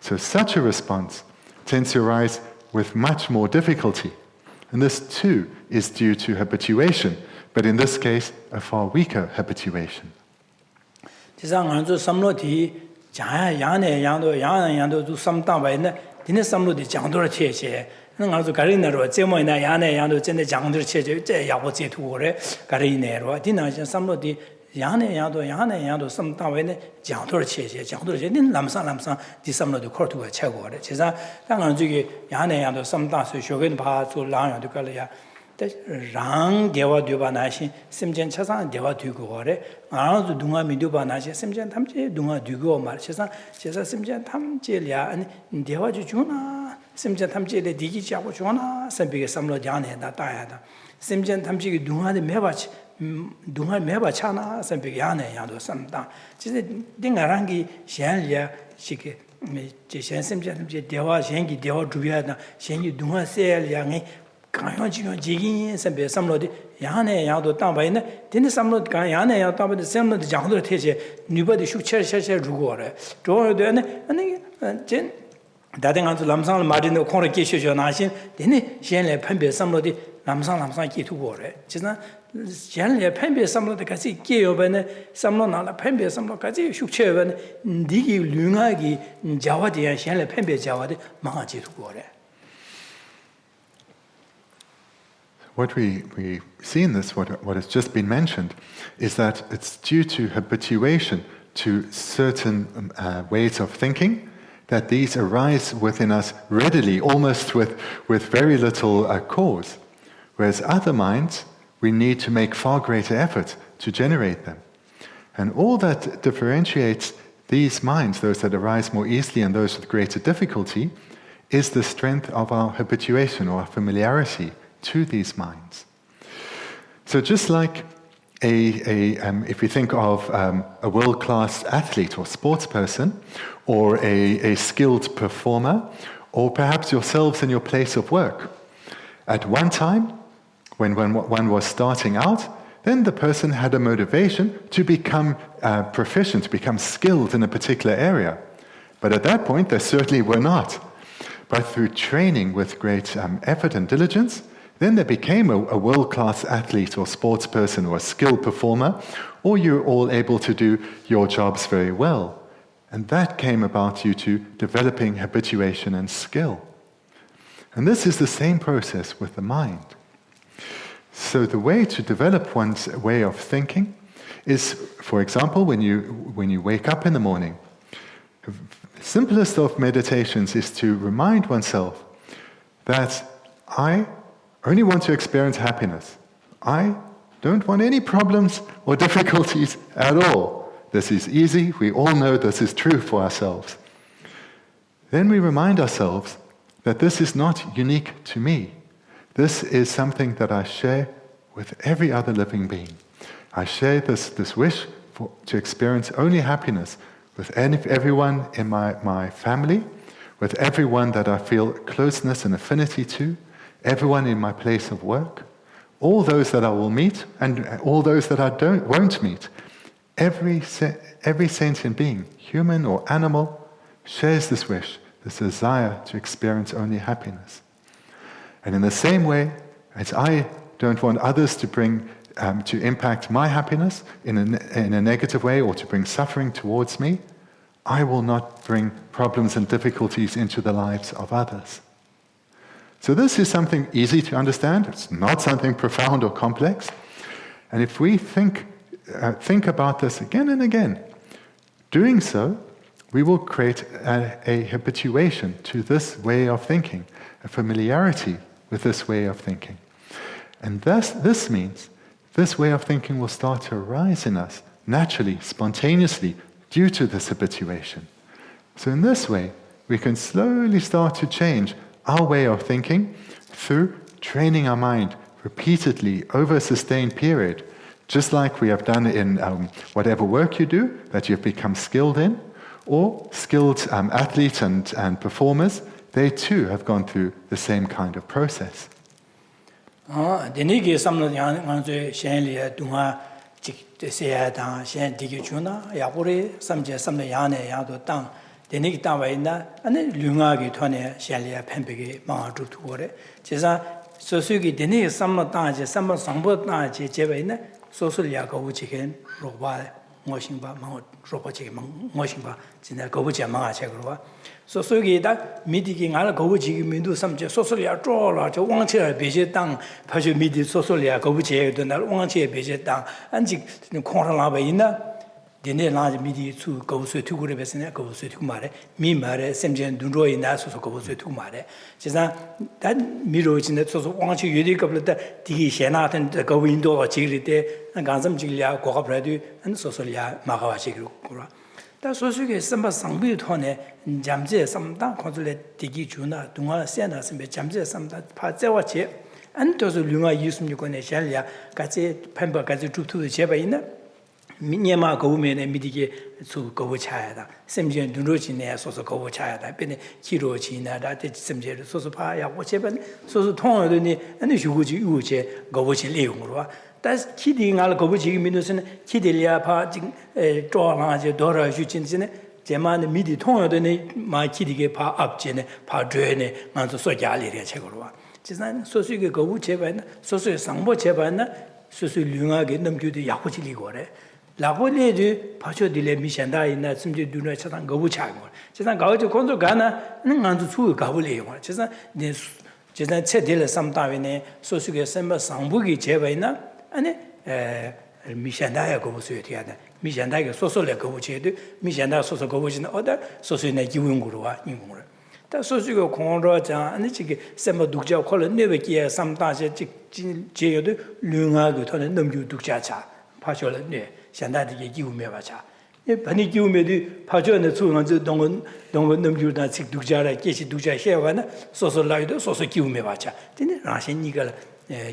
So such a response tends to arise with much more difficulty. And this, too, is due to habituation, but in this case, a far weaker habituation. 디네 삼로디 장도를 체체 능아주 가리네로 제모이나 야네 양도 전에 장도를 체체 제 야보 제투고래 가리네로 디나신 삼로디 야네 양도 삼다외네 장도를 체체 장도를 제 남상 디 삼로디 코르투가 최고래 제가 당한 저기 야네 양도 삼다서 쇼겐 바주 랑양도 갈이야 랑 대화 되바나시 심전 차상 대화 되고 그래 아주 동아 미도바 나시 심전 탐제 동아 되고 말 세상 제가 심전 탐제랴 아니 대화 주나 심전 탐제에 디기 잡고 주나 선비게 삼로 자네다 따야다 심전 탐제기 동아데 매바치 동아 매바차나 선비게 야네 야도 삼다 진짜 딩아랑기 셴랴 시게 제 심전 탐제 대화 셴기 대화 주야다 셴기 동아 세랴니 강형지가 지긴 선배 삼로디 야네 야도 땅바이네 데네 삼로디 강 야네 야 땅바데 삼로디 장도를 태제 뉴버디 슈체르체르 주고래 저어도네 아니 젠 다댕한테 람상을 마디노 코르 계셔줘 나신 데네 셴레 판베 삼로디 람상 기투고래 진짜 셴레 판베 삼로디 같이 끼여버네 삼로나라 판베 삼로까지 슈체버네 니기 륜하기 자와디야 셴레 판베 자와디 망하지 두고래. What we see in this, what has just been mentioned, is that it's due to habituation to certain ways of thinking, that these arise within us readily, almost with very little cause. Whereas other minds, we need to make far greater effort to generate them. And all that differentiates these minds, those that arise more easily and those with greater difficulty, is the strength of our habituation or our familiarity to these minds. So just like if you think of a world-class athlete or sports person, or a skilled performer, or perhaps yourselves in your place of work. At one time, when one was starting out, then the person had a motivation to become proficient, to become skilled in a particular area. But at that point, they certainly were not. But through training with great effort and diligence, then they became a world-class athlete or sports person or a skilled performer, or you're all able to do your jobs very well. And that came about due to developing habituation and skill. And this is the same process with the mind. So the way to develop one's way of thinking is, for example, when you wake up in the morning, the simplest of meditations is to remind oneself that I only want to experience happiness. I don't want any problems or difficulties at all. This is easy. We all know this is true for ourselves. Then we remind ourselves that this is not unique to me. This is something that I share with every other living being. I share this wish to experience only happiness with everyone in my family, with everyone that I feel closeness and affinity to, everyone in my place of work, all those that I will meet, and all those that I won't meet. Every sentient being, human or animal, shares this wish, this desire to experience only happiness. And in the same way, as I don't want others to impact my happiness in a negative way or to bring suffering towards me, I will not bring problems and difficulties into the lives of others. So this is something easy to understand. It's not something profound or complex. And if we think about this again and again, doing so, we will create a habituation to this way of thinking, a familiarity with this way of thinking. And thus, this means this way of thinking will start to arise in us naturally, spontaneously, due to this habituation. So in this way, we can slowly start to change our way of thinking through training our mind repeatedly over a sustained period, just like we have done in whatever work you do that you've become skilled in, or skilled athletes and performers, they too have gone through the same kind of process. Denik Tavaina, and then Lunagi Tone, Shalia Pempegi, Mahadutore. Chesa, Sosugi, Denis, some Taji, some Sambot Naji, Jevena, Sosulia Govuchiken, Roba, Moshimba, Robochi, Moshimba, Zina Govucha Mahachagrova. Sosugi, that meeting Ala Govuchi, Mindu, some Sosulia draw, to one chair, Bejet down, Pashu Midi, Sosulia, Govuchi, do not one chair, Bejet down, and the corner lava. Dene large midi to go so to good besina go so to mare me mare semjen dunro in that so go so to mare jisa that miro in that so want you yedi couple that di shena and go window or chilite and gansam jilia go bradu and so solia magawa chigru kura that so so get some sangbi tone jamje samda consulate digi juna dunga sena sembe jamje samda pa zewa che and those lunga use me gone shalia gaje pemba gaje to the cheba in Minyama government and mitigate to go chaya, Semjan Dunrocina, so go chaya, Penny Kiro China, that Semjan, Sosopaya, whatever, so Tony, and the Shuguchi, Govuchi Leumura. That's kidding Al Govuchi Minusin, Kidelia parting, draw large Dora Juchin, German midi Tony, my kidige pa up Jene, pa drene, and so Yali Chegua. Jisan, so you go Chevan, so Sambo Chevana, so Lunga get them to the Yakuchi Ligore. La Holy du Pacho de Mishanda in that some do not Chatan Govuchang. Chatan go to Kondo Ghana and on to two Gavuli. Chatan said Dilla sometime in a social Samba Sambugi Chevena and Mishandaya Govusiana. Mishandaya social Govuchi, Mishanda social Govuch in order, social Nagiwingurua in Mura. That's social Conroja and the Chiki Samba Duja call it never gear sometimes a jail Lunga go to the Numju Duchacha, Pacho. Shandadi give me a cha. If any give me the Pajo and the two on the don't them you that sick Dujara, Geshe Duja Shavana, so light, so give me a cha. Didn't Russian Nigel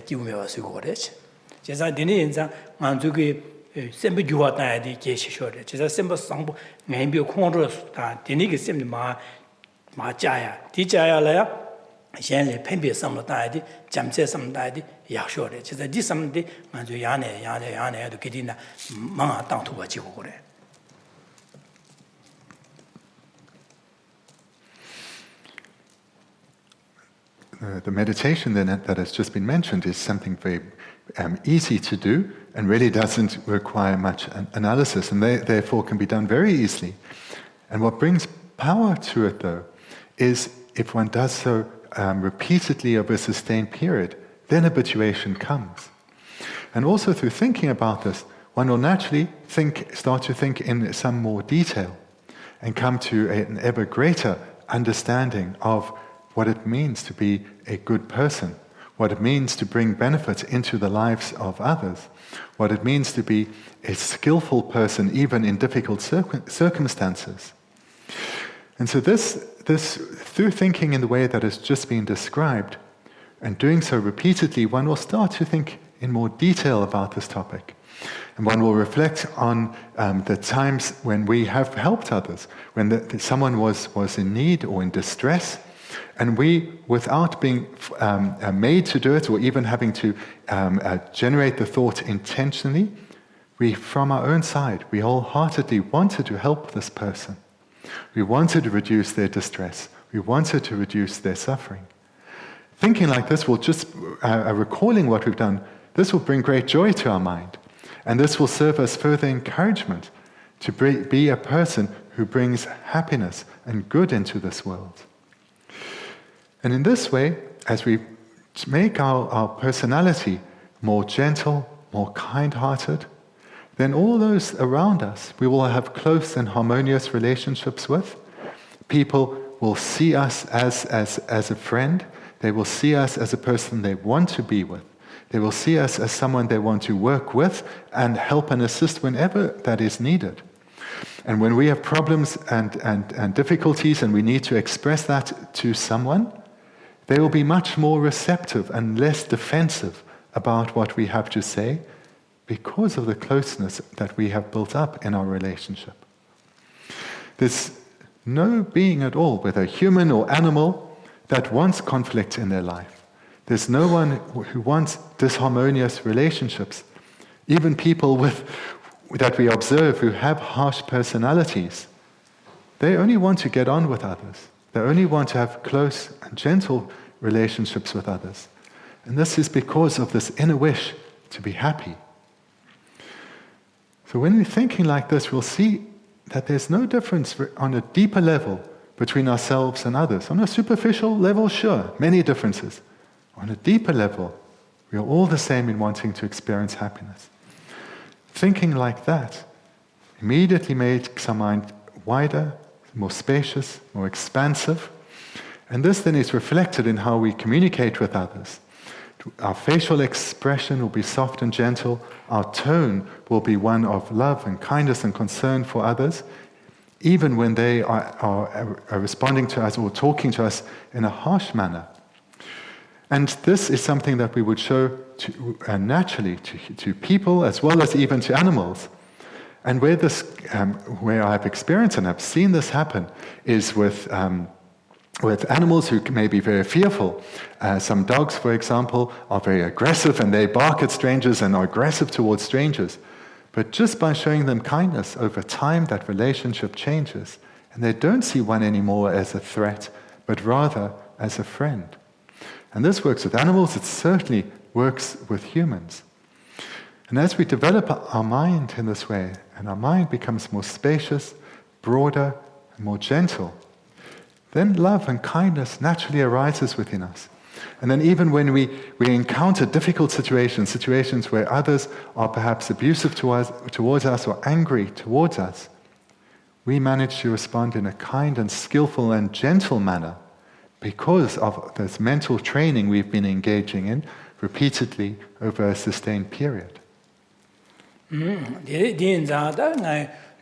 give me a cigarette? 제가 되는 인자 만족이 sempe juwa taya di geshe shore. Chisa sempe sangpo ngayinbi kongro ta dini ki sempe ma jaya. Di jaya la ya shen le penpe samlo taya di jamse samlo taya di yak shore. Chisa di samlo di nganzo yane yado kiti na maa tang tuwa jigo kore. The meditation then that has just been mentioned is something very easy to do and really doesn't require much analysis, and therefore can be done very easily. And what brings power to it, though, is if one does so repeatedly over a sustained period, then habituation comes. And also through thinking about this, one will naturally start to think in some more detail and come to an ever greater understanding of what it means to be a good person, what it means to bring benefit into the lives of others, what it means to be a skillful person even in difficult circumstances. And so this, through thinking in the way that has just been described, and doing so repeatedly, one will start to think in more detail about this topic. And one will reflect on the times when we have helped others, when someone was in need or in distress, and we, without being made to do it, or even having to generate the thought intentionally, we, from our own side, we wholeheartedly wanted to help this person. We wanted to reduce their distress. We wanted to reduce their suffering. Thinking like this will just, recalling what we've done, this will bring great joy to our mind. And this will serve as further encouragement to be a person who brings happiness and good into this world. And in this way, as we make our personality more gentle, more kind-hearted, then all those around us we will have close and harmonious relationships with. People will see us as a friend. They will see us as a person they want to be with. They will see us as someone they want to work with and help and assist whenever that is needed. And when we have problems and difficulties and we need to express that to someone, they will be much more receptive and less defensive about what we have to say because of the closeness that we have built up in our relationship. There's no being at all, whether human or animal, that wants conflict in their life. There's no one who wants disharmonious relationships. Even people that we observe who have harsh personalities, they only want to get on with others. They only want to have close and gentle relationships with others. And this is because of this inner wish to be happy. So when we're thinking like this, we'll see that there's no difference on a deeper level between ourselves and others. On a superficial level, sure, many differences. On a deeper level, we are all the same in wanting to experience happiness. Thinking like that immediately makes our mind wider, more spacious, more expansive. And this then is reflected in how we communicate with others. Our facial expression will be soft and gentle. Our tone will be one of love and kindness and concern for others, even when they are responding to us or talking to us in a harsh manner. And this is something that we would show naturally to people as well as even to animals. And where I've experienced and I've seen this happen is with animals who may be very fearful. Some dogs, for example, are very aggressive and they bark at strangers and are aggressive towards strangers. But just by showing them kindness over time, that relationship changes. And they don't see one anymore as a threat, but rather as a friend. And this works with animals, it certainly works with humans. And as we develop our mind in this way, and our mind becomes more spacious, broader, and more gentle, then love and kindness naturally arises within us. And then even when we encounter difficult situations where others are perhaps abusive towards us or angry towards us, we manage to respond in a kind and skillful and gentle manner because of this mental training we've been engaging in repeatedly over a sustained period.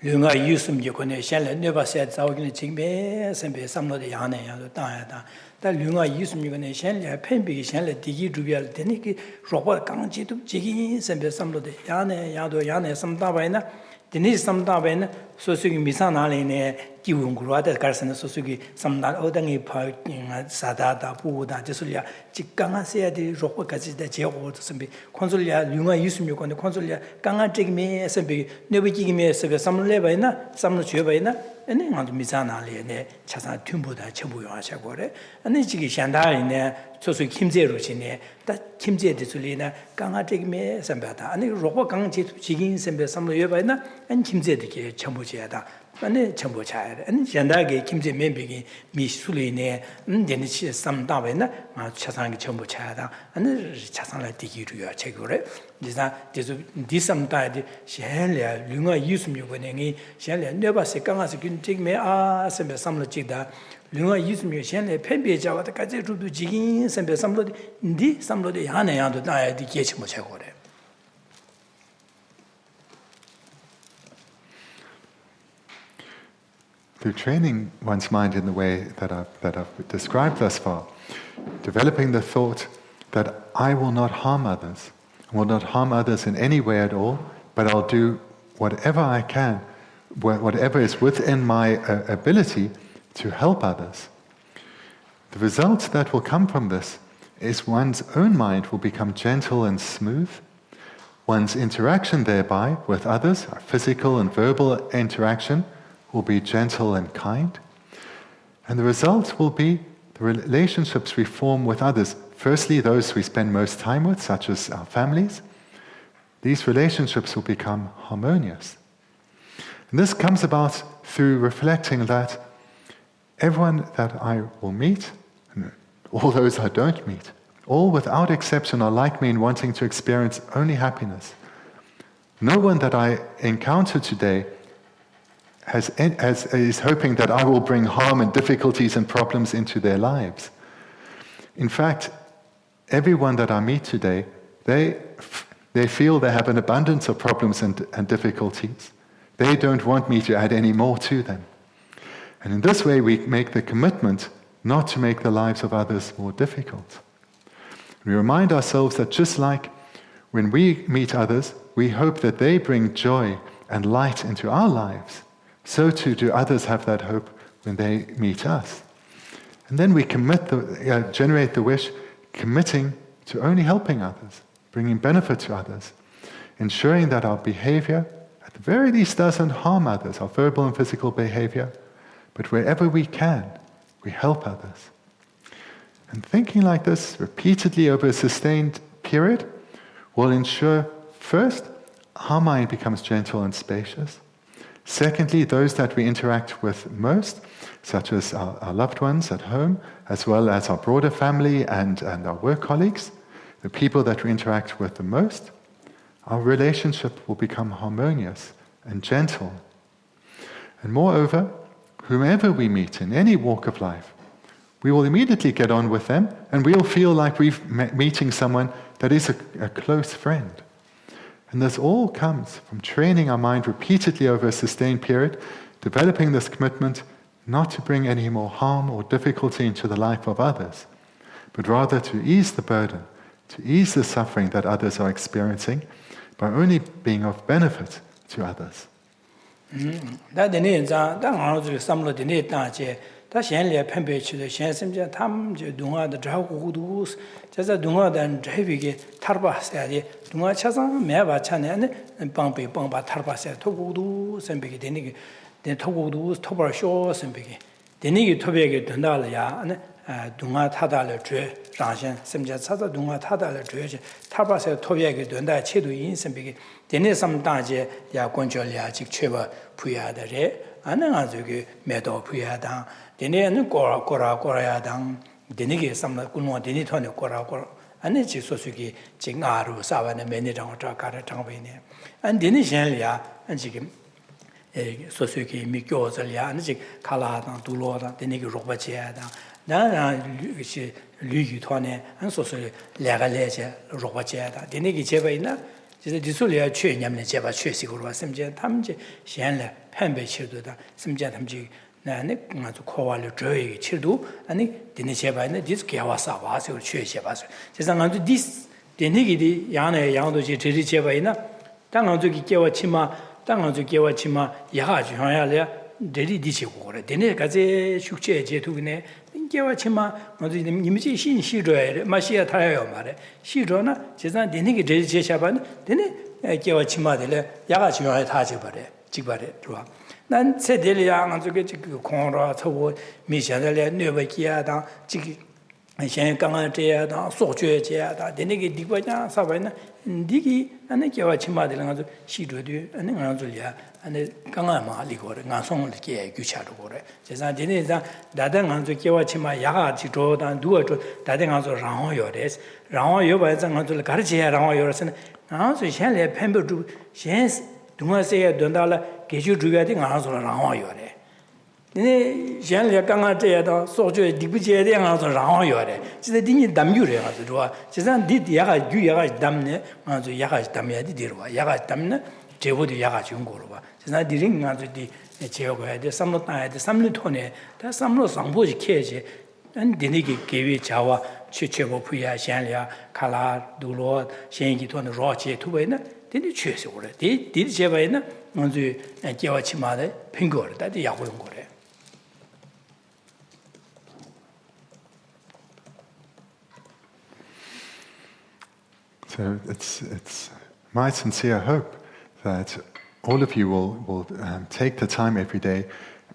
Lunga Yusum Yukone, Shanla, never said Zawkin Chingbe, Sempe, some of the Yana, Diana. That Lunga Yusum Yukone, Shanla, Pembi, Shanla, Digi, Rubial, Deniki, Robert Ganji to Jiggy, Sempe, some of the Yana, Yado, Yana, some Davina, Denis, some Davina, Sosugi Misanali, Giungruada, Carson, Sosugi, some not Odangi Park, Sadata, Buda, Jesulia, Chikanga, the Rokazi, the Jeo, Sempe, Consulia, Lunga Yusum Yukone, Consulia, Ganga Jigme, Sempe, never give me some levina, some chubina, and then on the Misanali and Chasa Tumbuda, Chabuya Chagore, and then Chigi Shanda in there, Sosu Kimze Ruchine, that Kimze de Sulina, Ganga Jigme, Sambata, and then Rokaganji, Chigin, Sempe, some Yovina, and Kimze de Chambuchada. And Chambo child, and Jandagi, Kimji Membigi, Misuline, and then it's some Davina, Chasang Chambo child, and Chasanga Tiki to your Chegore. This some died, Shelia, Lunga use me when any, Shelia never say, Ganga, you take me, some Chida, Lunga use me, Shelia, Pembe Java, the Kazi to do jiggins, and somebody, Hane, and to die at the Kechmo Chagore. Through training one's mind in the way that I've described thus far, developing the thought that I will not harm others, I will not harm others in any way at all, but I'll do whatever I can, whatever is within my ability to help others. The result that will come from this is one's own mind will become gentle and smooth. One's interaction thereby with others, our physical and verbal interaction, will be gentle and kind. And the result will be the relationships we form with others. Firstly, those we spend most time with, such as our families. These relationships will become harmonious. And this comes about through reflecting that everyone that I will meet, and all those I don't meet, all without exception are like me in wanting to experience only happiness. No one that I encounter today is hoping that I will bring harm and difficulties and problems into their lives. In fact, everyone that I meet today, they feel they have an abundance of problems and difficulties. They don't want me to add any more to them. And in this way, we make the commitment not to make the lives of others more difficult. We remind ourselves that just like when we meet others, we hope that they bring joy and light into our lives. So too do others have that hope when they meet us. And then we generate the wish, committing to only helping others, bringing benefit to others, ensuring that our behavior, at the very least, doesn't harm others, our verbal and physical behavior, but wherever we can, we help others. And thinking like this repeatedly over a sustained period will ensure, first, our mind becomes gentle and spacious. Secondly, those that we interact with most, such as our loved ones at home, as well as our broader family and our work colleagues, the people that we interact with the most, our relationship will become harmonious and gentle. And moreover, whomever we meet in any walk of life, we will immediately get on with them, and we'll feel like we're meeting someone that is a close friend. And this all comes from training our mind repeatedly over a sustained period, developing this commitment not to bring any more harm or difficulty into the life of others, but rather to ease the burden, to ease the suffering that others are experiencing by only being of benefit to others. 다 현래 편배치도 현심자 탐제 동화의 자고구도 자자 동화단 제비게 탈바세야지 동화 차상 매바 차네 방배 방바 탈바세 토고도 선배게 되니게 내 토고도 토벌쇼 선배게 되니게 토배게 된다려야 동화 타달을 줘 장신 심자 차자 동화 타달을 줘지 탈바세 토배게 된다 체도 인선배게 되네 삼다제 야 권절이야 직 최바 부야들에 안나 저기 매도 부야다 되네는 꼬라야당 되네게 삼나 군모 되네 토네 꼬라 안에 지소수기 징아루 사와네 매니장 어쩌가라 장베네 안 되네 현리야 안 지금 소수기 미교절이야 안 지금 칼라당 둘로다 되네게 로바지야다 나나 류시 류기 토네 안 소수 레가레제 로바지야다 되네게 제바이나 就是 disulya 确念的 제바 确实 고 甚至他们这现了 팬배 치료다 심자탐지 나네 가서 코와를 저기 치료도 아니 되는 제바는 디스 개와사 와서 취해 봐서 세상 안도 디스 되는기디 양의 양도지 제리 제바이나 당한주기 개와 치마 당한주 개와 치마 야가주 하야래 데리 디치고 그래 되네 가제 숙제 제도네 개와 치마 먼저 님지 신시로에 마시야 타요 말에 시로나 제산 되는게 제리 제샤반 되네 개와 치마들 야가주 하야 타지 버래 지바래 좋아 난 세델이야 안쪽에 그 공로 저거 미샤들에 뇌버기야다 지기现刚刚这样的所觉这样的，那个地国家啥玩意呢？地个那叫我起码的那个西周的，那个做呀，那刚刚嘛里国的，俺送的给就吃的过来。这上今天上，大家俺做叫我起码牙去做，但多做，大家俺做然后有的，然后有完咱俺做了干这然后有的是呢，俺做现在偏不住，现在东南西轮到了，给就主要的俺做了然后有的。你现在刚刚这样的，所觉地不接的俺做然后有的，现在你담유래 가지고 좋아. 세상 니 야가 유야가 담네. 아주 야가 담이야 디르와. 야가 담네. 제보도 야가 준 거로 봐. 세상 디링 아주 디 제거해야 돼. 삼로 따야 돼. 삼로 토네. 다 삼로 상보지 캐지. 안 디니게 개위 자와 최최고 부야 현랴 칼라 두로 현기 토네 로치 투베나 디니 최세 그래. 디 제바이나 먼저 개와 치마데 핑거를 다디 야고 용 거래. So it's my sincere hope that all of you will take the time every day,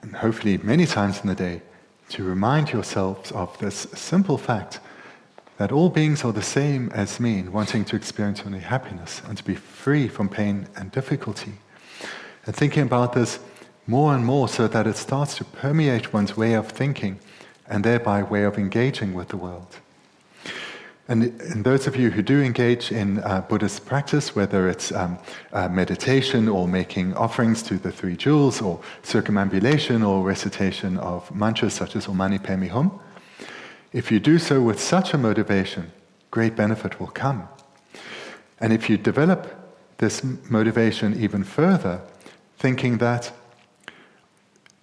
and hopefully many times in the day, to remind yourselves of this simple fact that all beings are the same as me in wanting to experience only happiness and to be free from pain and difficulty. And thinking about this more and more so that it starts to permeate one's way of thinking and thereby way of engaging with the world. And those of you who do engage in Buddhist practice, whether it's meditation or making offerings to the three jewels or circumambulation or recitation of mantras such as Om Mani Padme Hum, if you do so with such a motivation, great benefit will come. And if you develop this motivation even further, thinking that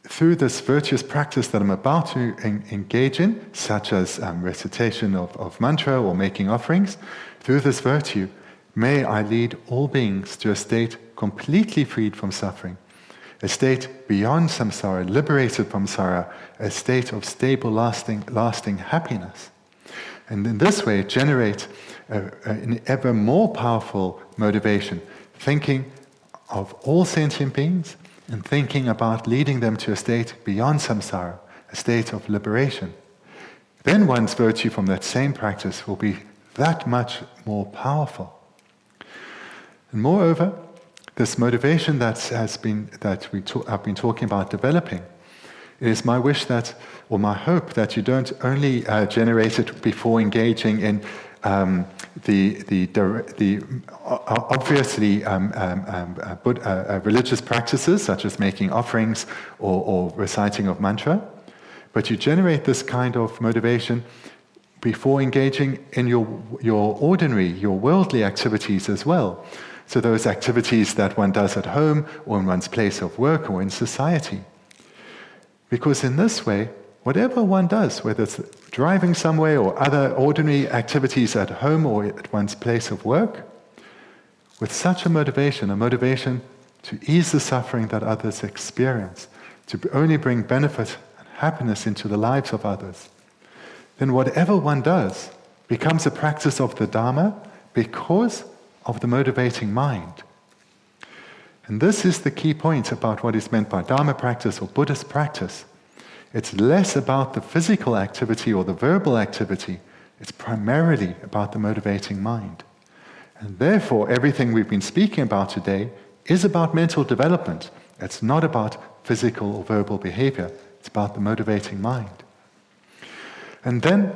through this virtuous practice that I'm about to engage in, such as recitation of mantra or making offerings, through this virtue, may I lead all beings to a state completely freed from suffering, a state beyond samsara, liberated from samsara, a state of stable, lasting happiness. And in this way, generate an ever more powerful motivation, thinking of all sentient beings, and thinking about leading them to a state beyond samsara, a state of liberation. Then one's virtue from that same practice will be that much more powerful. And moreover, this motivation I've been talking about developing, it is my wish that, or my hope that you don't only generate it before engaging in obviously religious practices such as making offerings or reciting of mantra, but you generate this kind of motivation before engaging in your ordinary, your worldly activities as well. So those activities that one does at home or in one's place of work or in society. Because in this way, whatever one does, whether it's driving somewhere or other ordinary activities at home or at one's place of work, with such a motivation to ease the suffering that others experience, to only bring benefit and happiness into the lives of others, then whatever one does becomes a practice of the Dharma because of the motivating mind. And this is the key point about what is meant by Dharma practice or Buddhist practice. It's less about the physical activity or the verbal activity. It's primarily about the motivating mind. And therefore, everything we've been speaking about today is about mental development. It's not about physical or verbal behavior. It's about the motivating mind. And then,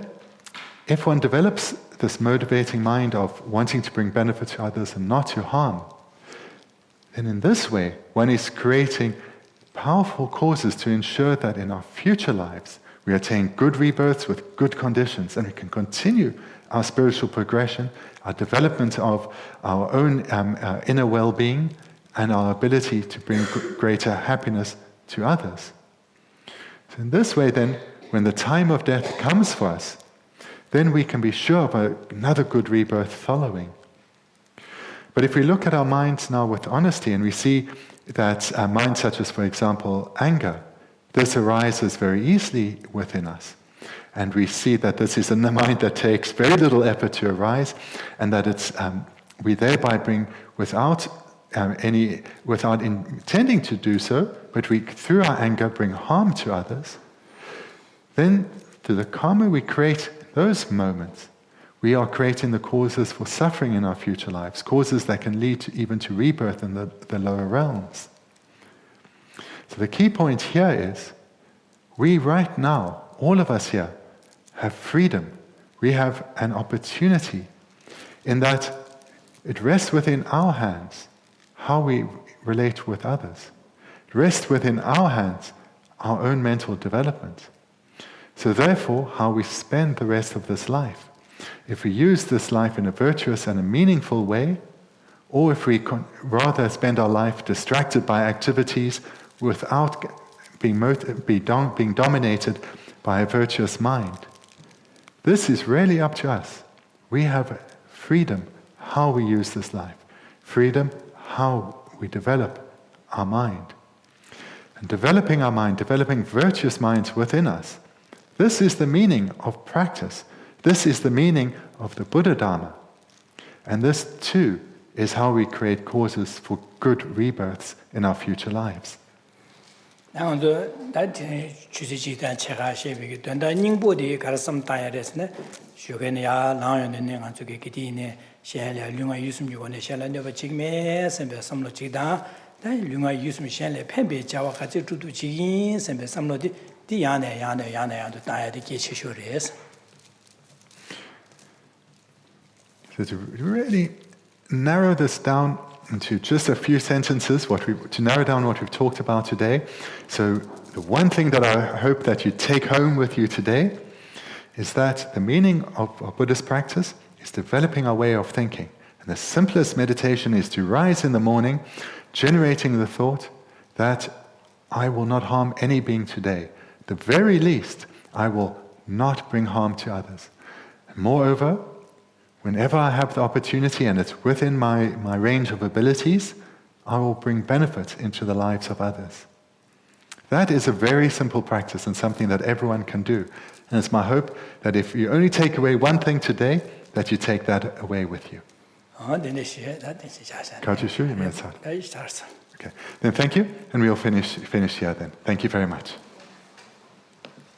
if one develops this motivating mind of wanting to bring benefit to others and not to harm, then in this way, one is creating powerful causes to ensure that in our future lives we attain good rebirths with good conditions, and we can continue our spiritual progression, our development of our own inner well-being, and our ability to bring greater happiness to others. So in this way then, when the time of death comes for us, then we can be sure of another good rebirth following. But if we look at our minds now with honesty and we see that minds such as, for example, anger, this arises very easily within us. And we see that this is a mind that takes very little effort to arise, and that we thereby bring without intending to do so, but we through our anger bring harm to others. Then, to the karma we create those moments, we are creating the causes for suffering in our future lives, causes that can lead even to rebirth in the lower realms. So the key point here is, we right now, all of us here, have freedom. We have an opportunity in that it rests within our hands how we relate with others. It rests within our hands our own mental development. So therefore, how we spend the rest of this life. If we use this life in a virtuous and a meaningful way, or if we rather spend our life distracted by activities without being dominated by a virtuous mind. This is really up to us. We have freedom how we use this life, freedom how we develop our mind. And developing our mind, developing virtuous minds within us, this is the meaning of practice. This is the meaning of the Buddha-Dharma. And this too is how we create causes for good rebirths in our future lives. Now, that Chusichitan Chekashe, Dunda Ningbodi, Karasam Tayades, Shugania, Lion and Nansuki, Shella, Lunga Yusum, you want to shell never chick mess and some lochida, then Lunga Yusum Shell, Pembe, Jawakati to Chins and some lodi, Diana, and the Taya, the Geshe. So to really narrow this down into just a few sentences, to narrow down what we've talked about today. So the one thing that I hope that you take home with you today is that the meaning of Buddhist practice is developing our way of thinking. And the simplest meditation is to rise in the morning, generating the thought that I will not harm any being today. At the very least, I will not bring harm to others. And moreover, whenever I have the opportunity and it's within my range of abilities, I will bring benefit into the lives of others. That is a very simple practice and something that everyone can do. And it's my hope that if you only take away one thing today, that you take that away with you. Okay, then thank you, and we'll finish here then. Thank you very much.